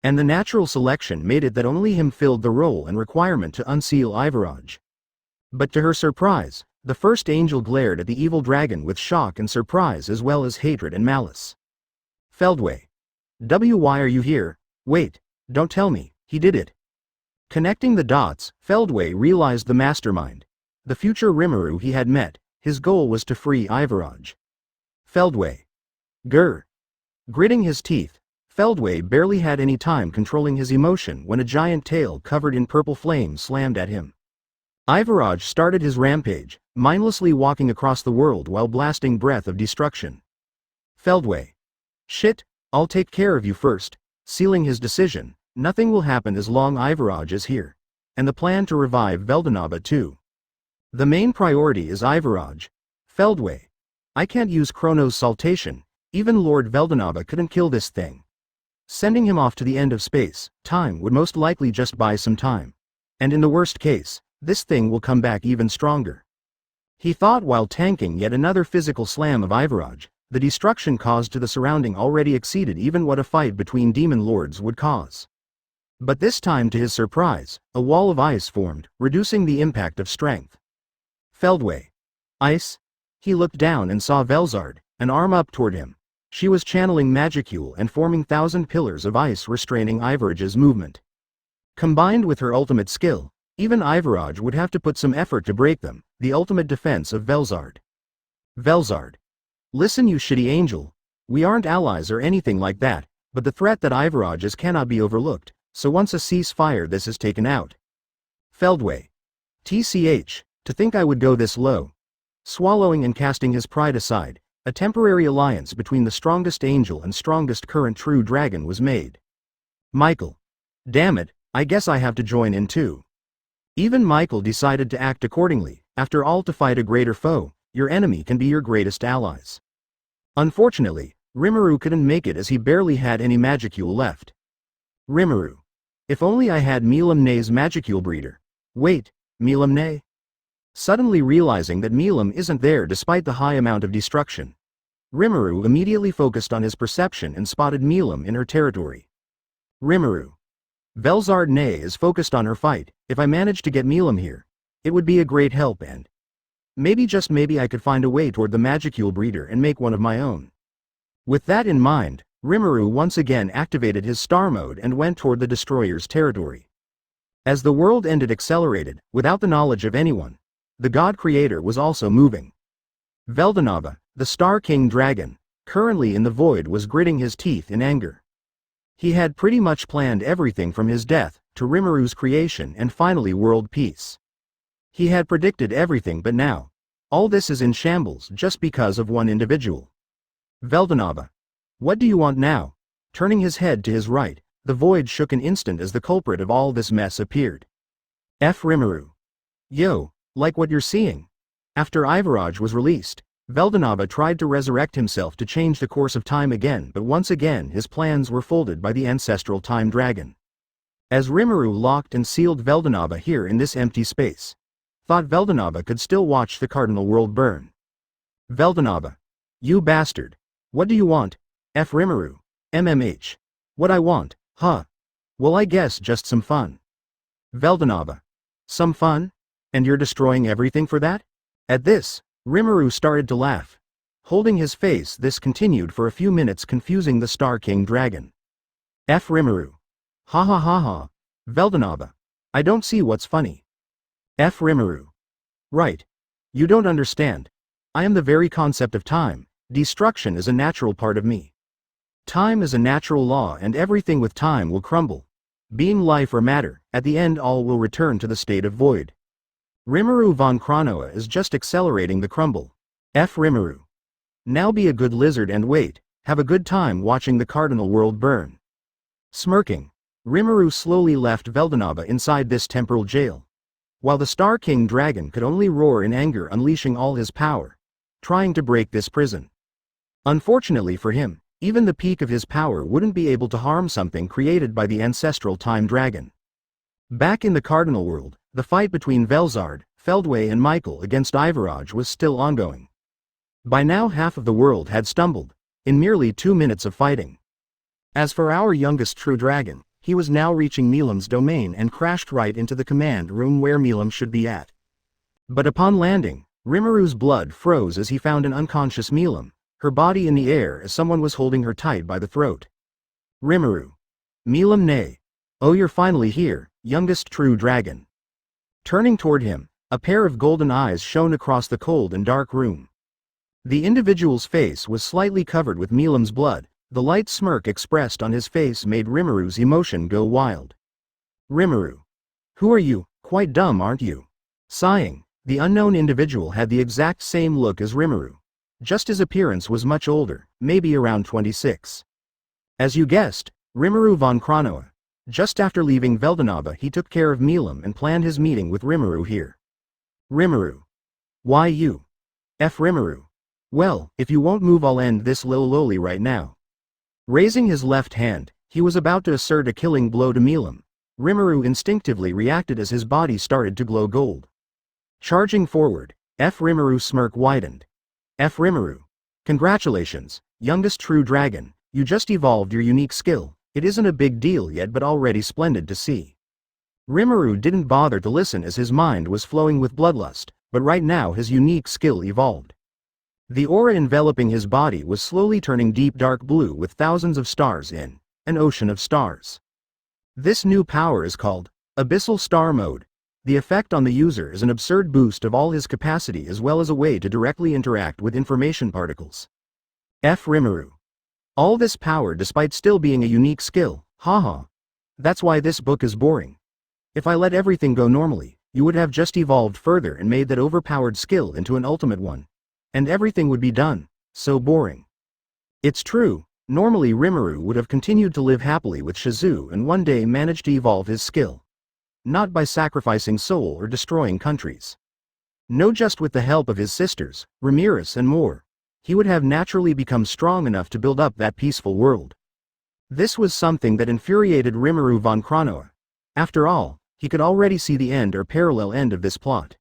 And the natural selection made it that only him filled the role and requirement to unseal Ivaraj. But to her surprise, the first angel glared at the evil dragon with shock and surprise as well as hatred and malice. Feldway. Why are you here? Wait, don't tell me, he did it. Connecting the dots, Feldway realized the mastermind. The future Rimuru he had met, his goal was to free Ivaraj. Feldway. Grr. Gritting his teeth, Feldway barely had any time controlling his emotion when a giant tail covered in purple flame slammed at him. Ivaraj started his rampage, mindlessly walking across the world while blasting breath of destruction. Feldway. Shit, I'll take care of you first. Sealing his decision, nothing will happen as long Ivaraj is here. And the plan to revive Veldanava too. The main priority is Ivaraj. Feldway. I can't use Chronos saltation, even Lord Veldanava couldn't kill this thing. Sending him off to the end of space, time would most likely just buy some time. And in the worst case, This thing will come back even stronger. He thought while tanking yet another physical slam of Ivaraj. The destruction caused to the surrounding already exceeded even what a fight between demon lords would cause. But this time to his surprise, a wall of ice formed, reducing the impact of strength. Feldway. Ice? He looked down and saw Velzard, an arm up toward him. She was channeling Magicule and forming 1,000 pillars of ice restraining Ivaraj's movement. Combined with her ultimate skill, even Ivaraj would have to put some effort to break them, the ultimate defense of Velzard. Velzard. Listen you shitty angel. We aren't allies or anything like that, but the threat that Ivaraj is cannot be overlooked, so once a ceasefire this is taken out. Feldway. TCH, to think I would go this low. Swallowing and casting his pride aside, a temporary alliance between the strongest angel and strongest current true dragon was made. Michael. Damn it, I guess I have to join in too. Even Michael decided to act accordingly. After all, to fight a greater foe, your enemy can be your greatest allies. Unfortunately, Rimuru couldn't make it as he barely had any Magicule left. Rimuru. If only I had Milam Ney's Magicule breeder. Wait, Milam Ney? Suddenly realizing that Milam isn't there despite the high amount of destruction, Rimuru immediately focused on his perception and spotted Milam in her territory. Rimuru. Velzard Ney is focused on her fight. If I manage to get Milam here, it would be a great help and maybe just maybe I could find a way toward the Magicule breeder and make one of my own. With that in mind, Rimuru once again activated his star mode and went toward the destroyer's territory. As the world ended accelerated, without the knowledge of anyone, the god creator was also moving. Veldanava, the Star King Dragon, currently in the void, was gritting his teeth in anger. He had pretty much planned everything from his death, to Rimuru's creation and finally world peace. He had predicted everything, but now, all this is in shambles just because of one individual. Veldanava. What do you want now? Turning his head to his right, the void shook an instant as the culprit of all this mess appeared. Rimuru. Yo, like what you're seeing. After Ivaraj was released, Veldanava tried to resurrect himself to change the course of time again, but once again his plans were folded by the ancestral time dragon. As Rimuru locked and sealed Veldanava here in this empty space, thought Veldanava could still watch the cardinal world burn. Veldanava. You bastard. What do you want? Rimuru. MMH. What I want, huh? Well, I guess just some fun. Veldanava. Some fun? And you're destroying everything for that? At this, Rimuru started to laugh. Holding his face, this continued for a few minutes, confusing the Star King Dragon. Rimuru. Ha ha ha ha. Veldanava. I don't see what's funny. Rimuru. Right. You don't understand. I am the very concept of time. Destruction is a natural part of me. Time is a natural law and everything with time will crumble. Being life or matter, at the end all will return to the state of void. Rimuru von Kronoa is just accelerating the crumble. Rimuru. Now be a good lizard and wait, have a good time watching the cardinal world burn. Smirking, Rimuru slowly left Veldanava inside this temporal jail. While the Star King Dragon could only roar in anger, unleashing all his power, trying to break this prison. Unfortunately for him, even the peak of his power wouldn't be able to harm something created by the ancestral time dragon. Back in the cardinal world, the fight between Velzard, Feldway and Michael against Ivaraj was still ongoing. By now half of the world had stumbled, in merely 2 minutes of fighting. As for our youngest true dragon, he was now reaching Milam's domain and crashed right into the command room where Milam should be at. But upon landing, Rimuru's blood froze as he found an unconscious Milam, her body in the air as someone was holding her tight by the throat. Rimuru. Milam Ney. Oh, you're finally here, youngest true dragon. Turning toward him, a pair of golden eyes shone across the cold and dark room. The individual's face was slightly covered with Milam's blood. The light smirk expressed on his face made Rimuru's emotion go wild. Rimuru. Who are you? Quite dumb, aren't you? Sighing, the unknown individual had the exact same look as Rimuru. Just his appearance was much older, maybe around 26. As you guessed, Rimuru von Kronoa. Just after leaving Veldanava he took care of Milam and planned his meeting with Rimuru here. Rimuru. Why you? Rimuru. Well, if you won't move I'll end this little lowly right now. Raising his left hand, he was about to assert a killing blow to Milam, Rimuru instinctively reacted as his body started to glow gold. Charging forward, Rimuru smirk widened. Rimuru. Congratulations, youngest true dragon, you just evolved your unique skill. It isn't a big deal yet but already splendid to see. Rimuru didn't bother to listen as his mind was flowing with bloodlust, but right now his unique skill evolved. The aura enveloping his body was slowly turning deep dark blue with thousands of stars in an ocean of stars. This new power is called Abyssal Star Mode. The effect on the user is an absurd boost of all his capacity as well as a way to directly interact with information particles. Rimuru. All this power despite still being a unique skill, haha. That's why this book is boring. If I let everything go normally, you would have just evolved further and made that overpowered skill into an ultimate one. And everything would be done. So boring. It's true, normally Rimuru would have continued to live happily with Shizu and one day managed to evolve his skill. Not by sacrificing soul or destroying countries. No, just with the help of his sisters, Ramirez and more. He would have naturally become strong enough to build up that peaceful world. This was something that infuriated Rimuru von Kronoa. After all, he could already see the end or parallel end of this plot.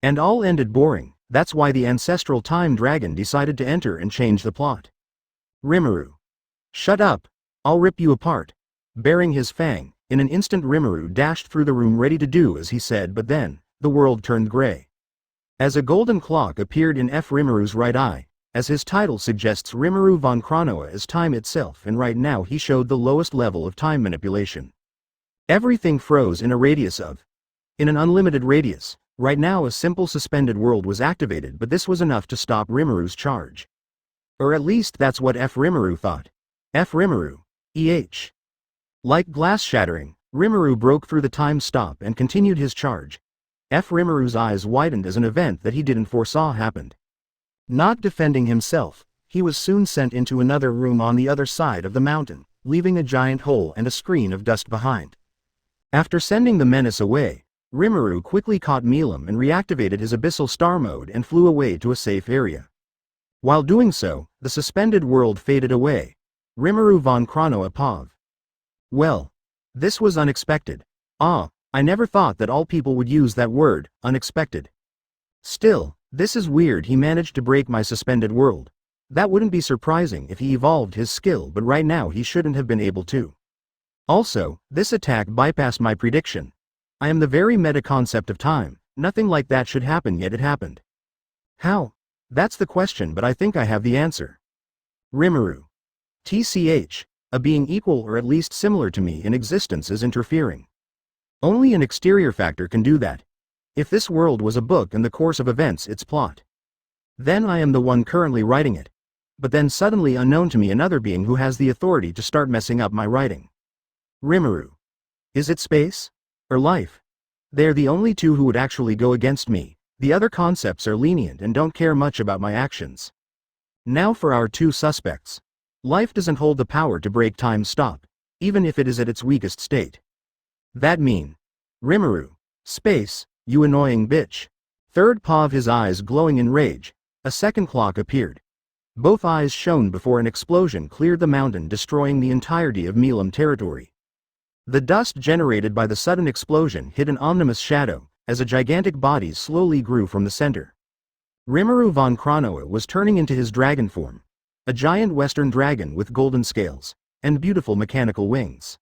And all ended boring, that's why the ancestral time dragon decided to enter and change the plot. Rimuru. Shut up, I'll rip you apart. Baring his fang, in an instant Rimuru dashed through the room ready to do as he said, but then, the world turned gray. As a golden clock appeared in Rimuru's right eye, as his title suggests, Rimuru von Kronoa is time itself, and right now he showed the lowest level of time manipulation. Everything froze in a radius of. In an unlimited radius, right now a simple suspended world was activated, but this was enough to stop Rimuru's charge. Or at least that's what Rimuru thought. Rimuru. Like glass shattering, Rimuru broke through the time stop and continued his charge. Rimuru's eyes widened as an event that he didn't foresaw happened. Not defending himself, he was soon sent into another room on the other side of the mountain, leaving a giant hole and a screen of dust behind. After sending the menace away, Rimuru quickly caught Milam and reactivated his abyssal star mode and flew away to a safe area. While doing so, the suspended world faded away. Rimuru von Kronoa Pov. Well, this was unexpected. I never thought that all people would use that word, unexpected. Still, this is weird, he managed to break my suspended world. That wouldn't be surprising if he evolved his skill, but right now he shouldn't have been able to. Also, this attack bypassed my prediction. I am the very meta concept of time, nothing like that should happen yet it happened. How? That's the question, but I think I have the answer. Rimuru. TCH, a being equal or at least similar to me in existence is interfering. Only an exterior factor can do that. If this world was a book and the course of events its plot, then I am the one currently writing it. But then suddenly unknown to me another being who has the authority to start messing up my writing. Rimuru. Is it space? Or life? They're the only two who would actually go against me. The other concepts are lenient and don't care much about my actions. Now for our two suspects. Life doesn't hold the power to break time stop, even if it is at its weakest state. That mean. Rimuru. Space, you annoying bitch. Third Pav, his eyes glowing in rage. A second clock appeared. Both eyes shone before an explosion cleared the mountain, destroying the entirety of Milam territory. The dust generated by the sudden explosion hid an ominous shadow, as a gigantic body slowly grew from the center. Rimuru von Kronoa was turning into his dragon form. A giant western dragon with golden scales, and beautiful mechanical wings.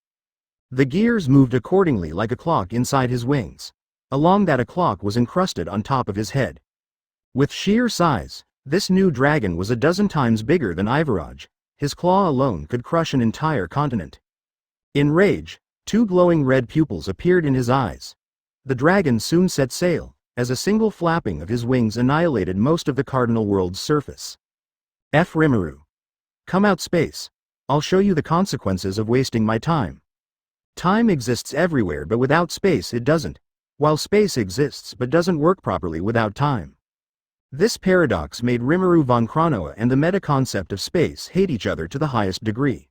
The gears moved accordingly like a clock inside his wings. Along that a clock was encrusted on top of his head. With sheer size, this new dragon was a dozen times bigger than Ivaraj. His claw alone could crush an entire continent. In rage, two glowing red pupils appeared in his eyes. The dragon soon set sail, as a single flapping of his wings annihilated most of the cardinal world's surface. Rimuru. Come out, space. I'll show you the consequences of wasting my time. Time exists everywhere, but without space it doesn't. While space exists but doesn't work properly without time. This paradox made Rimuru von Kronoa and the meta-concept of space hate each other to the highest degree.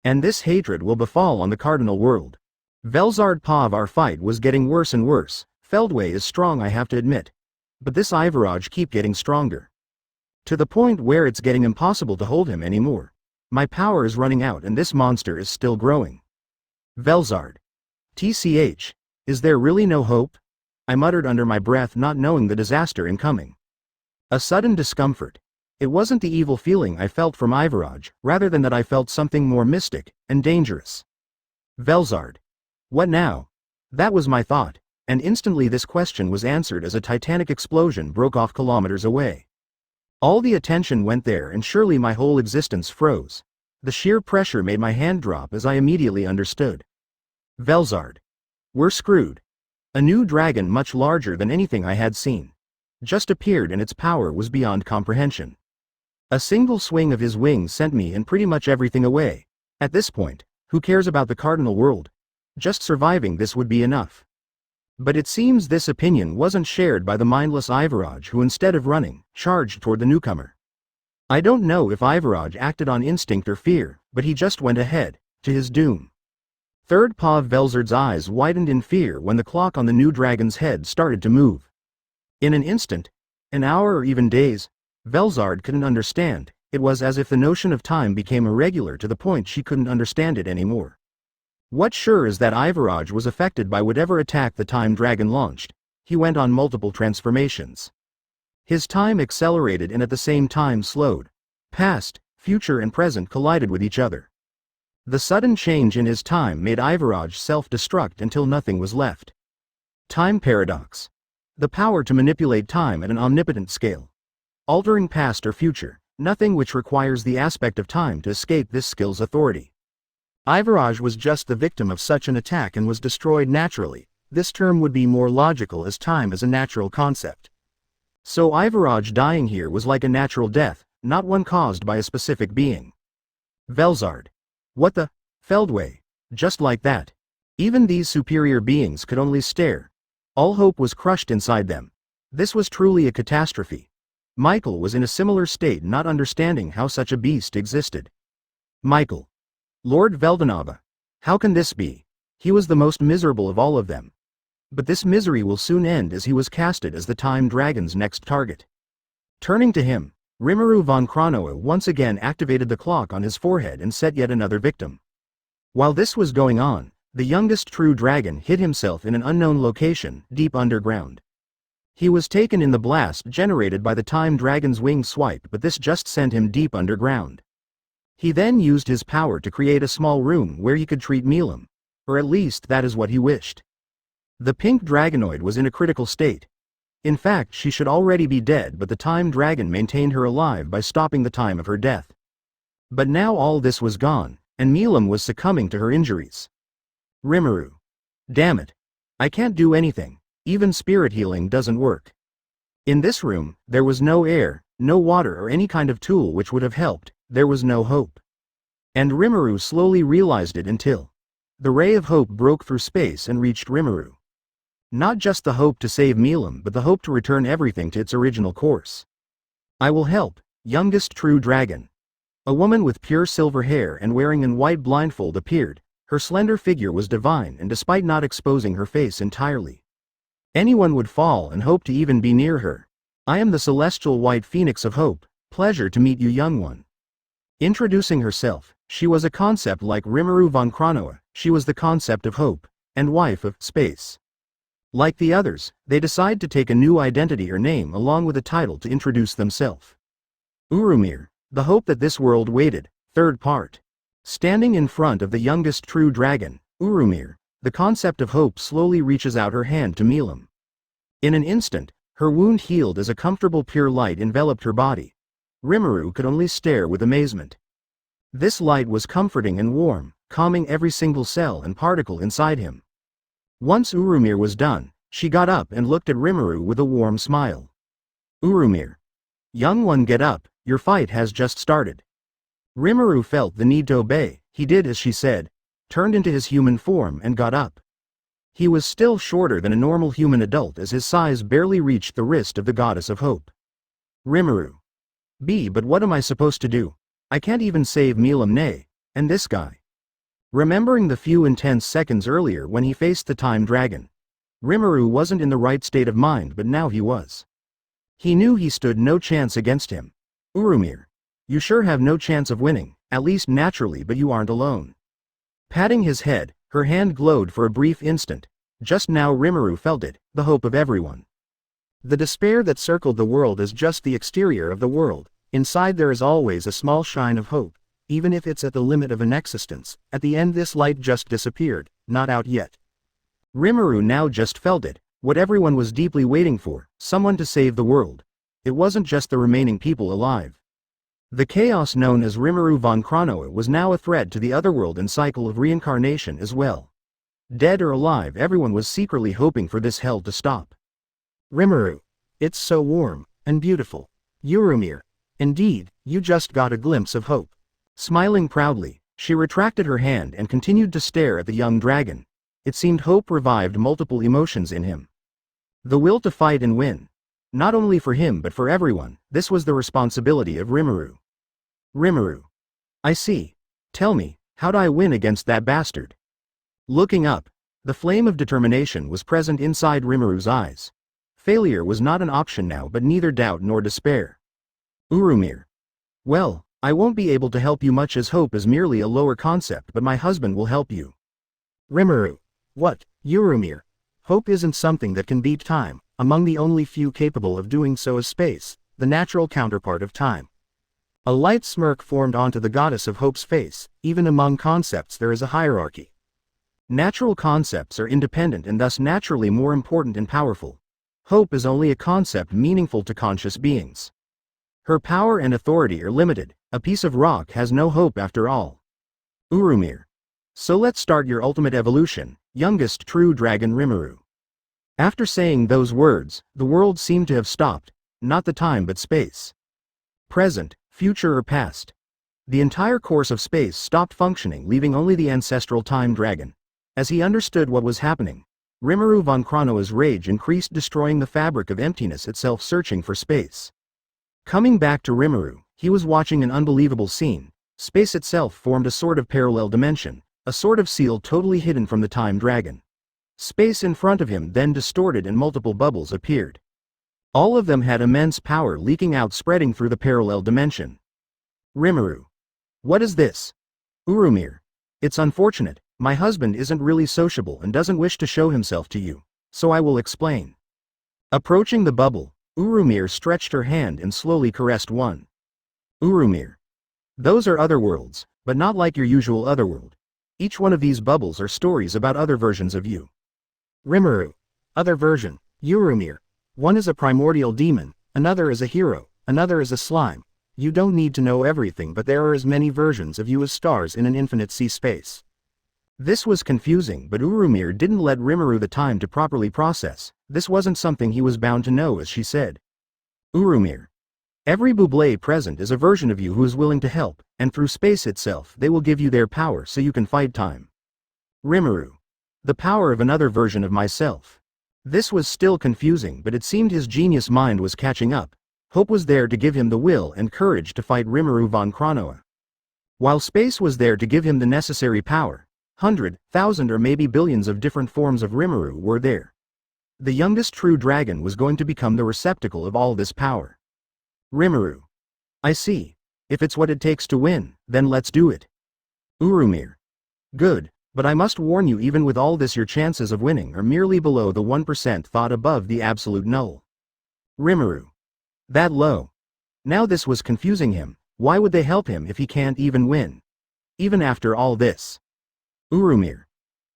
And this hatred will befall on the cardinal world. Velzard Pav, our fight was getting worse and worse. Feldway is strong, I have to admit. But this Ivaraj keep getting stronger. To the point where it's getting impossible to hold him anymore. My power is running out and this monster is still growing. Velzard. TCH, is there really no hope? I muttered under my breath, not knowing the disaster incoming. A sudden discomfort. It wasn't the evil feeling I felt from Ivaraj, rather than that I felt something more mystic and dangerous. Velzard. What now? That was my thought, and instantly this question was answered as a titanic explosion broke off kilometers away. All the attention went there and surely my whole existence froze. The sheer pressure made my hand drop as I immediately understood. Velzard. We're screwed. A new dragon much larger than anything I had seen just appeared, and its power was beyond comprehension. A single swing of his wings sent me and pretty much everything away. At this point, who cares about the cardinal world? Just surviving this would be enough. But it seems this opinion wasn't shared by the mindless Ivaraj, who instead of running, charged toward the newcomer. I don't know if Ivaraj acted on instinct or fear, but he just went ahead, to his doom. Third Paw Velzard's eyes widened in fear when the clock on the new dragon's head started to move. In an instant, an hour or even days, Velzard couldn't understand. It was as if the notion of time became irregular to the point she couldn't understand it anymore. What's sure is that Ivaraj was affected by whatever attack the time dragon launched. He went on multiple transformations. His time accelerated and at the same time slowed. Past, future and present collided with each other. The sudden change in his time made Ivaraj self-destruct until nothing was left. Time paradox. The power to manipulate time at an omnipotent scale. Altering past or future, nothing which requires the aspect of time to escape this skill's authority. Ivaraj was just the victim of such an attack and was destroyed naturally. This term would be more logical as time is a natural concept. So Ivaraj dying here was like a natural death, not one caused by a specific being. Velzard. What the? Feldway. Just like that. Even these superior beings could only stare. All hope was crushed inside them. This was truly a catastrophe. Michael was in a similar state, not understanding how such a beast existed. Michael. Lord Veldanava. How can this be? He was the most miserable of all of them. But this misery will soon end as he was casted as the Time Dragon's next target. Turning to him, Rimuru von Kronoa once again activated the clock on his forehead and set yet another victim. While this was going on, the youngest true dragon hid himself in an unknown location, deep underground. He was taken in the blast generated by the Time Dragon's wing swipe, but this just sent him deep underground. He then used his power to create a small room where he could treat Milam, or at least that is what he wished. The pink dragonoid was in a critical state. In fact, she should already be dead, but the Time Dragon maintained her alive by stopping the time of her death. But now all this was gone, and Milam was succumbing to her injuries. Rimuru. Damn it. I can't do anything. Even spirit healing doesn't work. In this room, there was no air, no water or any kind of tool which would have helped. There was no hope. And Rimuru slowly realized it until the ray of hope broke through space and reached Rimuru. Not just the hope to save Milam, but the hope to return everything to its original course. I will help, youngest true dragon. A woman with pure silver hair and wearing an white blindfold appeared. Her slender figure was divine, and despite not exposing her face entirely, anyone would fall and hope to even be near her. I am the celestial white phoenix of hope. Pleasure to meet you, young one. Introducing herself, she was a concept like Rimuru von Kronoa. She was the concept of hope, and wife of space. Like the others, they decide to take a new identity or name along with a title to introduce themselves. Urumir, the hope that this world waited, third part. Standing in front of the youngest true dragon, Urumir, the concept of hope slowly reaches out her hand to Milam. In an instant, her wound healed as a comfortable pure light enveloped her body. Rimuru could only stare with amazement. This light was comforting and warm, calming every single cell and particle inside him. Once Urumir was done, she got up and looked at Rimuru with a warm smile. Urumir. Young one, get up, your fight has just started. Rimuru felt the need to obey. He did as she said, turned into his human form and got up. He was still shorter than a normal human adult as his size barely reached the wrist of the goddess of hope. Rimuru. But what am I supposed to do? I can't even save Milam, nay, and this guy. Remembering the few intense seconds earlier when he faced the Time Dragon, Rimuru wasn't in the right state of mind, but now he was. He knew he stood no chance against him. Urumir. You sure have no chance of winning, at least naturally, but you aren't alone. Patting his head, Her hand glowed for a brief instant. Just now Rimuru felt it, the hope of everyone. The despair that circled the world is just the exterior of the world. Inside there is always a small shine of hope, even if it's at the limit of an existence. At the end this light just disappeared, not out yet. Rimuru now just felt it, what everyone was deeply waiting for, someone to save the world. It wasn't just the remaining people alive. The chaos known as Rimuru von Kronoa was now a threat to the otherworld and cycle of reincarnation as well. Dead or alive, everyone was secretly hoping for this hell to stop. Rimuru. It's so warm and beautiful. Urumir. Indeed, you just got a glimpse of hope. Smiling proudly, she retracted her hand and continued to stare at the young dragon. It seemed hope revived multiple emotions in him. The will to fight and win. Not only for him but for everyone, this was the responsibility of Rimuru. Rimuru. I see. Tell me, how'd I win against that bastard? Looking up, the flame of determination was present inside Rimuru's eyes. Failure was not an option now, but neither doubt nor despair. Urumir. Well, I won't be able to help you much as hope is merely a lower concept, but my husband will help you. Rimuru. What, Urumir? Hope isn't something that can beat time. Among the only few capable of doing so is space, the natural counterpart of time. A light smirk formed onto the goddess of hope's face. Even among concepts there is a hierarchy. Natural concepts are independent and thus naturally more important and powerful. Hope is only a concept meaningful to conscious beings. Her power and authority are limited. A piece of rock has no hope after all. Urumir. So let's start your ultimate evolution, youngest true dragon Rimuru. After saying those words, the world seemed to have stopped, not the time but space. Present, future or past. The entire course of space stopped functioning, leaving only the ancestral time dragon. As he understood what was happening, Rimuru von Kronoa's rage increased, destroying the fabric of emptiness itself, searching for space. Coming back to Rimuru, he was watching an unbelievable scene. Space itself formed a sort of parallel dimension, a sort of seal totally hidden from the time dragon. Space in front of him then distorted and multiple bubbles appeared. All of them had immense power leaking out, spreading through the parallel dimension. Rimuru. What is this? Urumir. It's unfortunate, my husband isn't really sociable and doesn't wish to show himself to you, so I will explain. Approaching the bubble, Urumir stretched her hand and slowly caressed one. Urumir. Those are other worlds, but not like your usual otherworld. Each one of these bubbles are stories about other versions of you. Rimuru. Other version. Urumir. One is a primordial demon, another is a hero, another is a slime. You don't need to know everything, but there are as many versions of you as stars in an infinite sea space. This was confusing, but Urumir didn't let Rimuru the time to properly process. This wasn't something he was bound to know, as she said. Urumir. Every Buble present is a version of you who is willing to help, and through space itself they will give you their power so you can fight time. Rimuru. The power of another version of myself. This was still confusing, but it seemed his genius mind was catching up. Hope was there to give him the will and courage to fight Rimuru von Kronoa. While space was there to give him the necessary power, 100,000 or maybe billions of different forms of Rimuru were there. The youngest true dragon was going to become the receptacle of all this power. Rimuru. I see. If it's what it takes to win, then let's do it. Urumir. Good, but I must warn you, even with all this your chances of winning are merely below the 1% thought above the absolute null. Rimuru. That low. Now this was confusing him. Why would they help him if he can't even win? Even after all this. Urumir.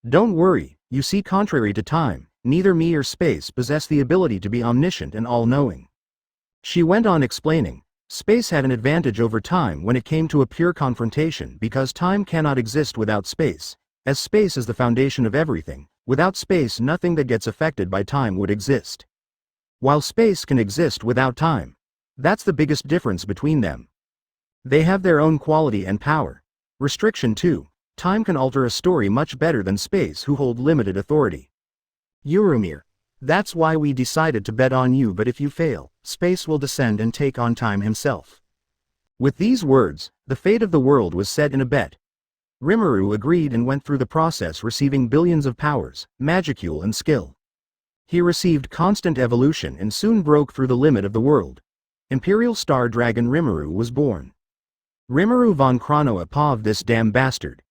Don't worry, you see, contrary to time, neither me or space possess the ability to be omniscient and all-knowing. She went on explaining, space had an advantage over time when it came to a pure confrontation because time cannot exist without space, as space is the foundation of everything. Without space nothing that gets affected by time would exist. While space can exist without time. That's the biggest difference between them. They have their own quality and power. Restriction too. Time can alter a story much better than space, who hold limited authority. Urumir. That's why we decided to bet on you, but if you fail, space will descend and take on time himself. With these words, the fate of the world was set in a bet. Rimuru agreed and went through the process, receiving billions of powers, magicule and skill. He received constant evolution and soon broke through the limit of the world. Imperial Star Dragon Rimuru was born. Rimuru von Kronoa, paw of this damn bastard.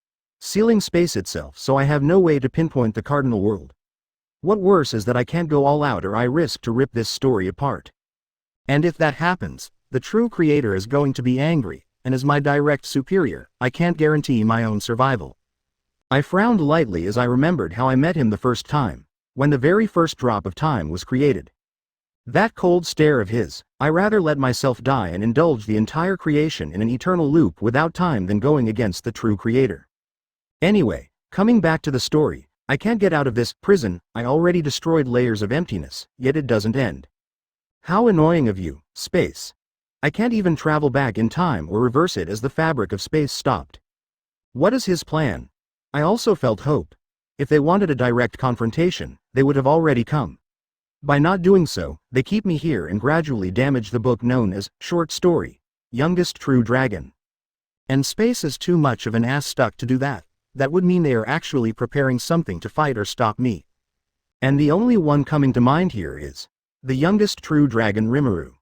sealing space itself so I have no way to pinpoint the cardinal world. What worse is that I can't go all out or I risk to rip this story apart. And if that happens, the true creator is going to be angry, and as my direct superior, I can't guarantee my own survival. I frowned lightly as I remembered how I met him the first time, when the very first drop of time was created. That cold stare of his, I rather let myself die and indulge the entire creation in an eternal loop without time than going against the true creator. Anyway, coming back to the story, I can't get out of this prison. I already destroyed layers of emptiness, yet it doesn't end. How annoying of you, space. I can't even travel back in time or reverse it as the fabric of space stopped. What is his plan? I also felt hope. If they wanted a direct confrontation, they would have already come. By not doing so, they keep me here and gradually damage the book known as Short Story, Youngest True Dragon. And space is too much of an ass stuck to do that. That would mean they are actually preparing something to fight or stop me. And the only one coming to mind here is the youngest true dragon Rimuru.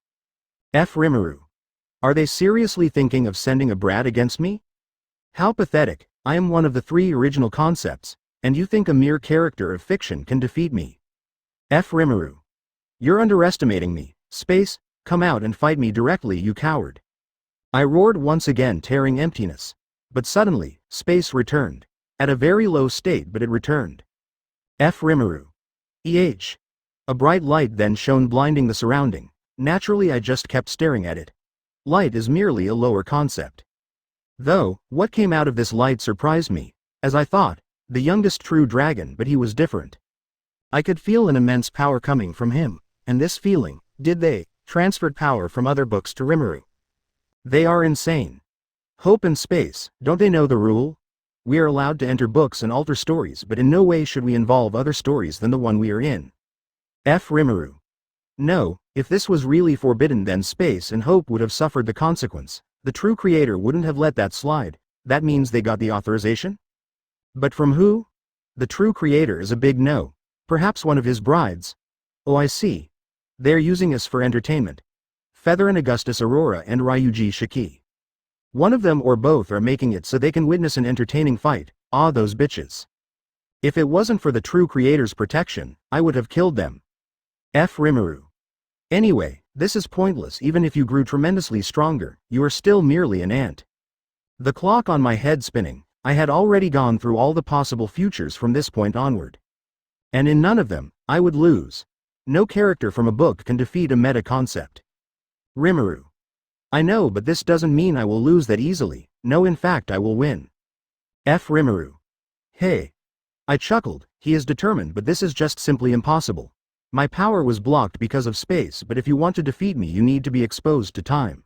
Rimuru. Are they seriously thinking of sending a brat against me? How pathetic. I am one of the 3 original concepts, and you think a mere character of fiction can defeat me? Rimuru. You're underestimating me. Space, come out and fight me directly, you coward. I roared once again, tearing emptiness. But suddenly, space returned. At a very low state, but it returned. Rimuru. A bright light then shone, blinding the surrounding. Naturally I just kept staring at it. Light is merely a lower concept. Though, what came out of this light surprised me, as I thought, the youngest true dragon, but he was different. I could feel an immense power coming from him, and this feeling, transferred power from other books to Rimuru. They are insane. Hope and space, don't they know the rule? We are allowed to enter books and alter stories, but in no way should we involve other stories than the one we are in. Rimuru. No, if this was really forbidden, then space and hope would have suffered the consequence. The true creator wouldn't have let that slide. That means they got the authorization? But from who? The true creator is a big no. Perhaps one of his brides. Oh, I see. They're using us for entertainment. Feather and Augustus Aurora and Ryuji Shiki. One of them or both are making it so they can witness an entertaining fight. Ah, those bitches. If it wasn't for the true creator's protection, I would have killed them. Rimuru. Anyway, this is pointless. Even if you grew tremendously stronger, you are still merely an ant. The clock on my head spinning, I had already gone through all the possible futures from this point onward. And in none of them, I would lose. No character from a book can defeat a meta concept. Rimuru. I know, but this doesn't mean I will lose that easily. No, in fact I will win. Rimuru. Hey. I chuckled. He is determined, but this is just simply impossible. My power was blocked because of space, but if you want to defeat me you need to be exposed to time.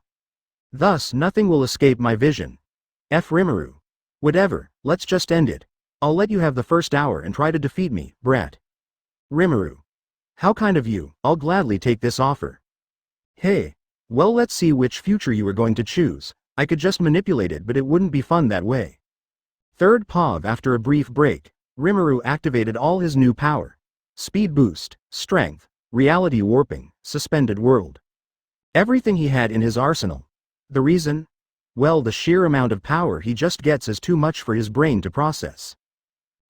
Thus nothing will escape my vision. Rimuru. Whatever, let's just end it. I'll let you have the first hour and try to defeat me, brat. Rimuru. How kind of you, I'll gladly take this offer. Hey. Well, let's see which future you are going to choose. I could just manipulate it, but it wouldn't be fun that way. Third POV. After a brief break, Rimuru activated all his new power. Speed boost, strength, reality warping, suspended world. Everything he had in his arsenal. The reason? Well, the sheer amount of power he just gets is too much for his brain to process.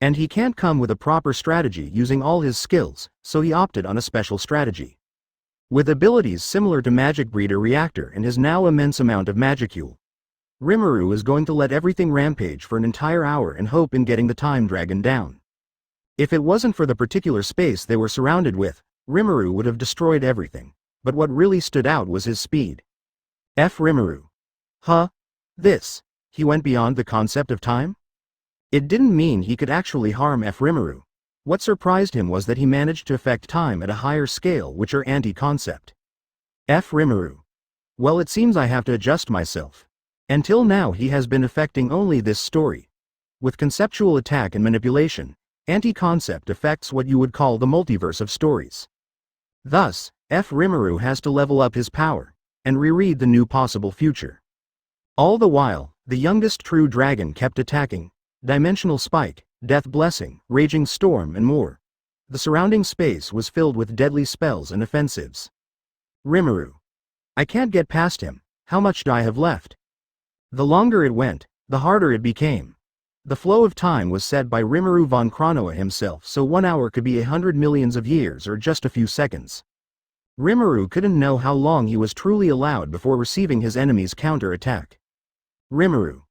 And he can't come with a proper strategy using all his skills, so he opted on a special strategy. With abilities similar to Magic Breeder Reactor and his now immense amount of Magicule, Rimuru is going to let everything rampage for an entire hour and hope in getting the time dragon down. If it wasn't for the particular space they were surrounded with, Rimuru would have destroyed everything. But what really stood out was his speed. Rimuru. Huh? This. He went beyond the concept of time? It didn't mean he could actually harm Rimuru. What surprised him was that he managed to affect time at a higher scale, which are anti-concept. Rimuru. Well, it seems I have to adjust myself. Until now he has been affecting only this story. With conceptual attack and manipulation, anti-concept affects what you would call the multiverse of stories. Thus, Rimuru has to level up his power, and reread the new possible future. All the while, the youngest true dragon kept attacking, Dimensional Spike, Death Blessing, Raging Storm and more. The surrounding space was filled with deadly spells and offensives. Rimuru. I can't get past him. How much do I have left? The longer it went, the harder it became. The flow of time was set by Rimuru von Kronoa himself, so 1 hour could be 100 millions of years or just a few seconds. Rimuru couldn't know how long he was truly allowed before receiving his enemy's counter-attack. Rimuru.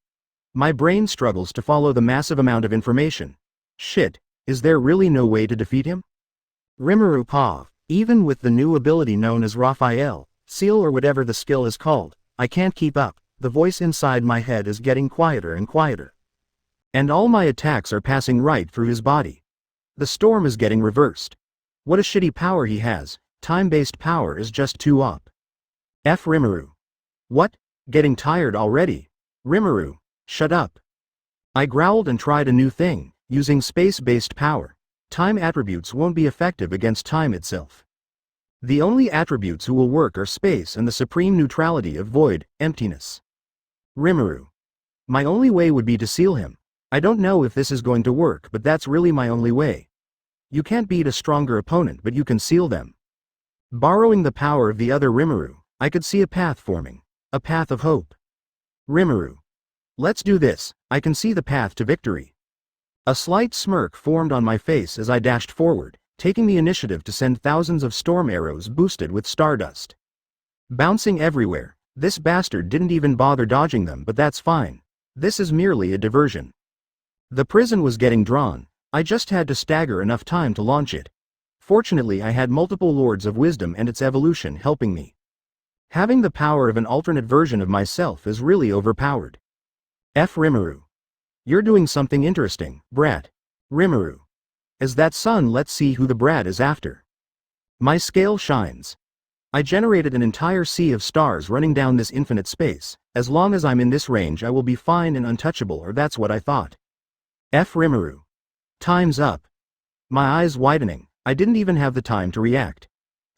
My brain struggles to follow the massive amount of information. Shit, is there really no way to defeat him? Rimuru Pav. Even with the new ability known as Raphael, Seal or whatever the skill is called, I can't keep up. The voice inside my head is getting quieter and quieter. And all my attacks are passing right through his body. The storm is getting reversed. What a shitty power he has. Time-based power is just too up. F. Rimuru. What? Getting tired already? Rimuru, shut up. I growled and tried a new thing, using space-based power. Time attributes won't be effective against time itself. The only attributes who will work are space and the supreme neutrality of void, emptiness. Rimuru. My only way would be to seal him. I don't know if this is going to work, but that's really my only way. You can't beat a stronger opponent, but you can seal them. Borrowing the power of the other Rimuru, I could see a path forming. A path of hope. Rimuru. Let's do this, I can see the path to victory. A slight smirk formed on my face as I dashed forward, taking the initiative to send thousands of storm arrows boosted with stardust. Bouncing everywhere, this bastard didn't even bother dodging them, but that's fine. This is merely a diversion. The prison was getting drawn, I just had to stagger enough time to launch it. Fortunately, I had multiple Lords of Wisdom and its evolution helping me. Having the power of an alternate version of myself is really overpowered. F. Rimuru. You're doing something interesting, brat. Rimuru. As that sun, let's see who the brat is after. My scale shines. I generated an entire sea of stars running down this infinite space. As long as I'm in this range I will be fine and untouchable, or that's what I thought. F. Rimuru. Time's up. My eyes widening, I didn't even have the time to react.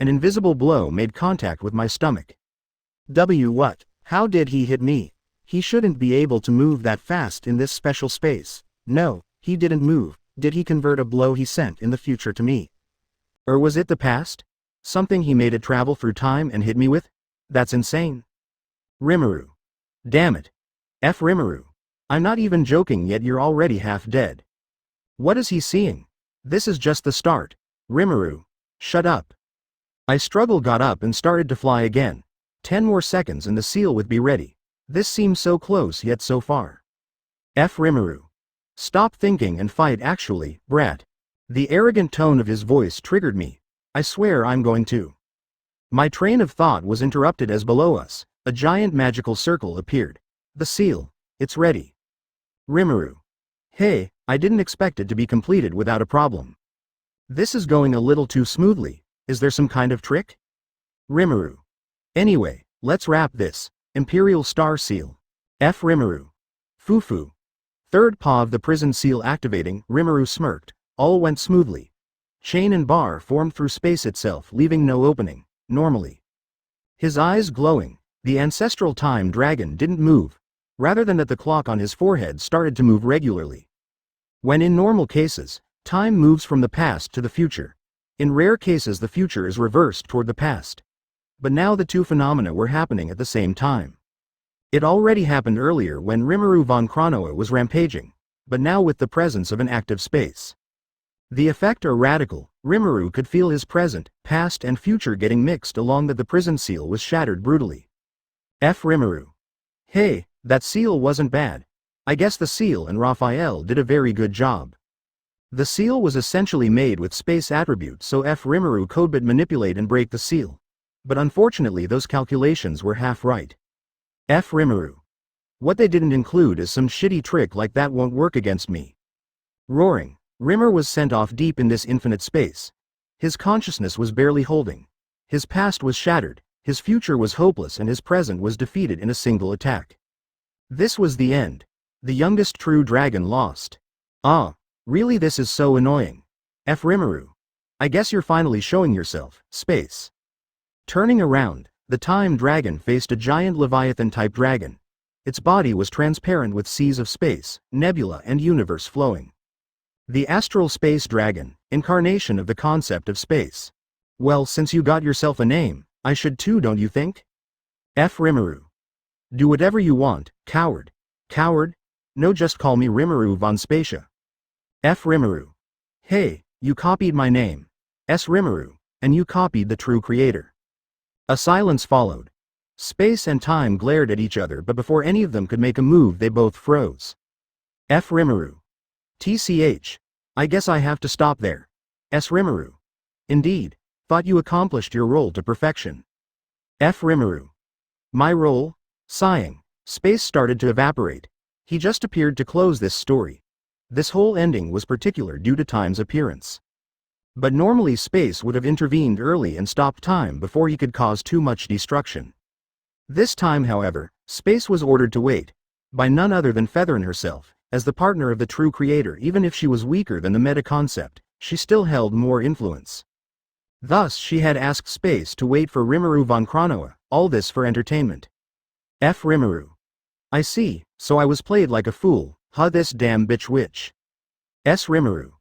An invisible blow made contact with my stomach. What? How did he hit me? He shouldn't be able to move that fast in this special space. No, he didn't move. Did he convert a blow he sent in the future to me? Or was it the past? Something he made it travel through time and hit me with? That's insane. Rimuru. Damn it. F. Rimuru. I'm not even joking, yet you're already half dead. What is he seeing? This is just the start. Rimuru. Shut up. I got up and started to fly again. 10 more seconds and the seal would be ready. This seems so close yet so far. F. Rimuru. Stop thinking and fight actually, brat. The arrogant tone of his voice triggered me. I swear I'm going to. My train of thought was interrupted as below us, a giant magical circle appeared. The seal. It's ready. Rimuru. Hey, I didn't expect it to be completed without a problem. This is going a little too smoothly. Is there some kind of trick? Rimuru. Anyway, let's wrap this. Imperial Star Seal. F. Rimuru. Fufu. Third paw of the prison seal activating, Rimuru smirked. All went smoothly. Chain and bar formed through space itself, leaving no opening, normally. His eyes glowing, the ancestral time dragon didn't move, rather than that the clock on his forehead started to move regularly. When in normal cases, time moves from the past to the future. In rare cases the future is reversed toward the past. But now the two phenomena were happening at the same time. It already happened earlier when Rimuru von Kronoa was rampaging, but now with the presence of an active space. The effect are radical. Rimuru could feel his present, past and future getting mixed along, that the prison seal was shattered brutally. F. Rimuru. Hey, that seal wasn't bad. I guess the seal and Raphael did a very good job. The seal was essentially made with space attributes, so F. Rimuru could manipulate and break the seal. But unfortunately those calculations were half right. F. Rimuru. What they didn't include is some shitty trick like that won't work against me. Roaring, Rimur was sent off deep in this infinite space. His consciousness was barely holding. His past was shattered, his future was hopeless, and his present was defeated in a single attack. This was the end. The youngest true dragon lost. Ah, really, this is so annoying. F. Rimuru. I guess you're finally showing yourself, space. Turning around, the time dragon faced a giant Leviathan-type dragon. Its body was transparent with seas of space, nebula and universe flowing. The astral space dragon, incarnation of the concept of space. Well, since you got yourself a name, I should too, don't you think? F. Rimuru. Do whatever you want, coward. Coward? No, just call me Rimuru von Spacia. F. Rimuru. Hey, you copied my name. S. Rimuru, and you copied the true creator. A silence followed. Space and time glared at each other, but before any of them could make a move they both froze. F. Rimuru. TCH. I guess I have to stop there. S. Rimuru. Indeed. Thought you accomplished your role to perfection. F. Rimuru. My role? Sighing. Space started to evaporate. He just appeared to close this story. This whole ending was particular due to time's appearance. But normally Space would have intervened early and stopped time before he could cause too much destruction. This time, however, Space was ordered to wait, by none other than Featherin herself, as the partner of the true creator. Even if she was weaker than the meta-concept, she still held more influence. Thus she had asked Space to wait for Rimuru von Kronoa, all this for entertainment. F. Rimuru. I see, so I was played like a fool, huh, this damn bitch witch. S. Rimuru.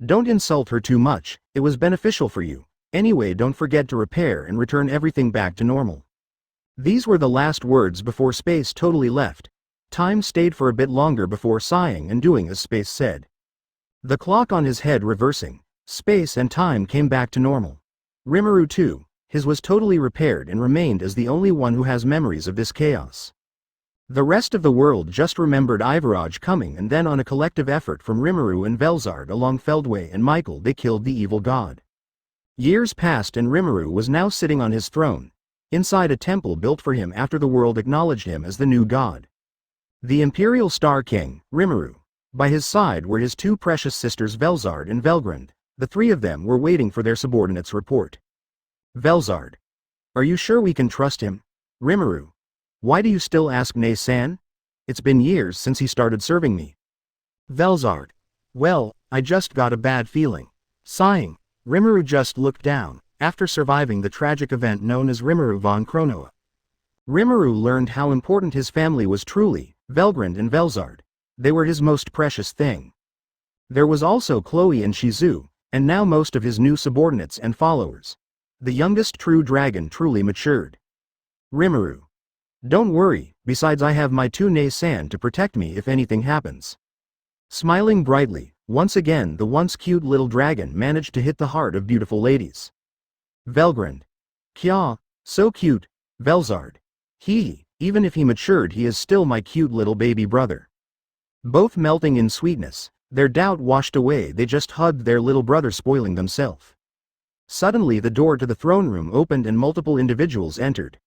Don't insult her too much, it was beneficial for you. Anyway, don't forget to repair and return everything back to normal. These were the last words before Space totally left. Time stayed for a bit longer before sighing and doing as Space said. The clock on his head reversing, Space and time came back to normal. Rimuru too, his was totally repaired and remained as the only one who has memories of this chaos. The rest of the world just remembered Ivaraj coming, and then on a collective effort from Rimuru and Velzard along Feldway and Michael they killed the evil god. Years passed and Rimuru was now sitting on his throne, inside a temple built for him after the world acknowledged him as the new god. The Imperial Star King, Rimuru. By his side were his two precious sisters Velzard and Velgrund. The three of them were waiting for their subordinate's report. Velzard. Are you sure we can trust him? Rimuru. Why do you still ask Ne-san? It's been years since he started serving me. Velzard. Well, I just got a bad feeling. Sighing, Rimuru just looked down, after surviving the tragic event known as Rimuru von Kronoa. Rimuru learned how important his family was truly, Velgrund and Velzard. They were his most precious thing. There was also Chloe and Shizu, and now most of his new subordinates and followers. The youngest true dragon truly matured. Rimuru. Don't worry, besides I have my two Ne-san to protect me if anything happens. Smiling brightly, once again the once cute little dragon managed to hit the heart of beautiful ladies. Velgrund. Kya, so cute, Velzard. Even if he matured he is still my cute little baby brother. Both melting in sweetness, their doubt washed away, they just hugged their little brother spoiling themselves. Suddenly the door to the throne room opened and multiple individuals entered.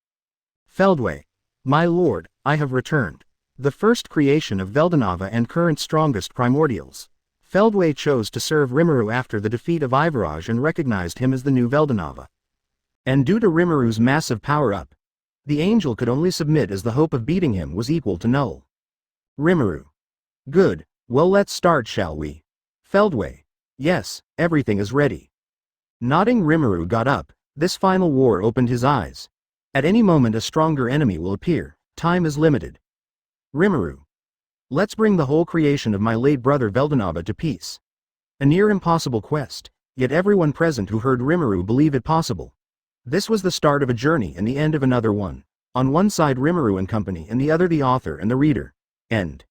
Feldway. My lord, I have returned. The first creation of Veldanava and current strongest primordials. Feldway chose to serve Rimuru after the defeat of Ivaraj and recognized him as the new Veldanava. And due to Rimuru's massive power-up, the angel could only submit as the hope of beating him was equal to null. Rimuru. Good, well let's start, shall we? Feldway. Yes, everything is ready. Nodding, Rimuru got up. This final war opened his eyes. At any moment a stronger enemy will appear, time is limited. Rimuru. Let's bring the whole creation of my late brother Veldanava to peace. A near impossible quest, yet everyone present who heard Rimuru believe it possible. This was the start of a journey and the end of another one. On one side Rimuru and company and the other the author and the reader. End.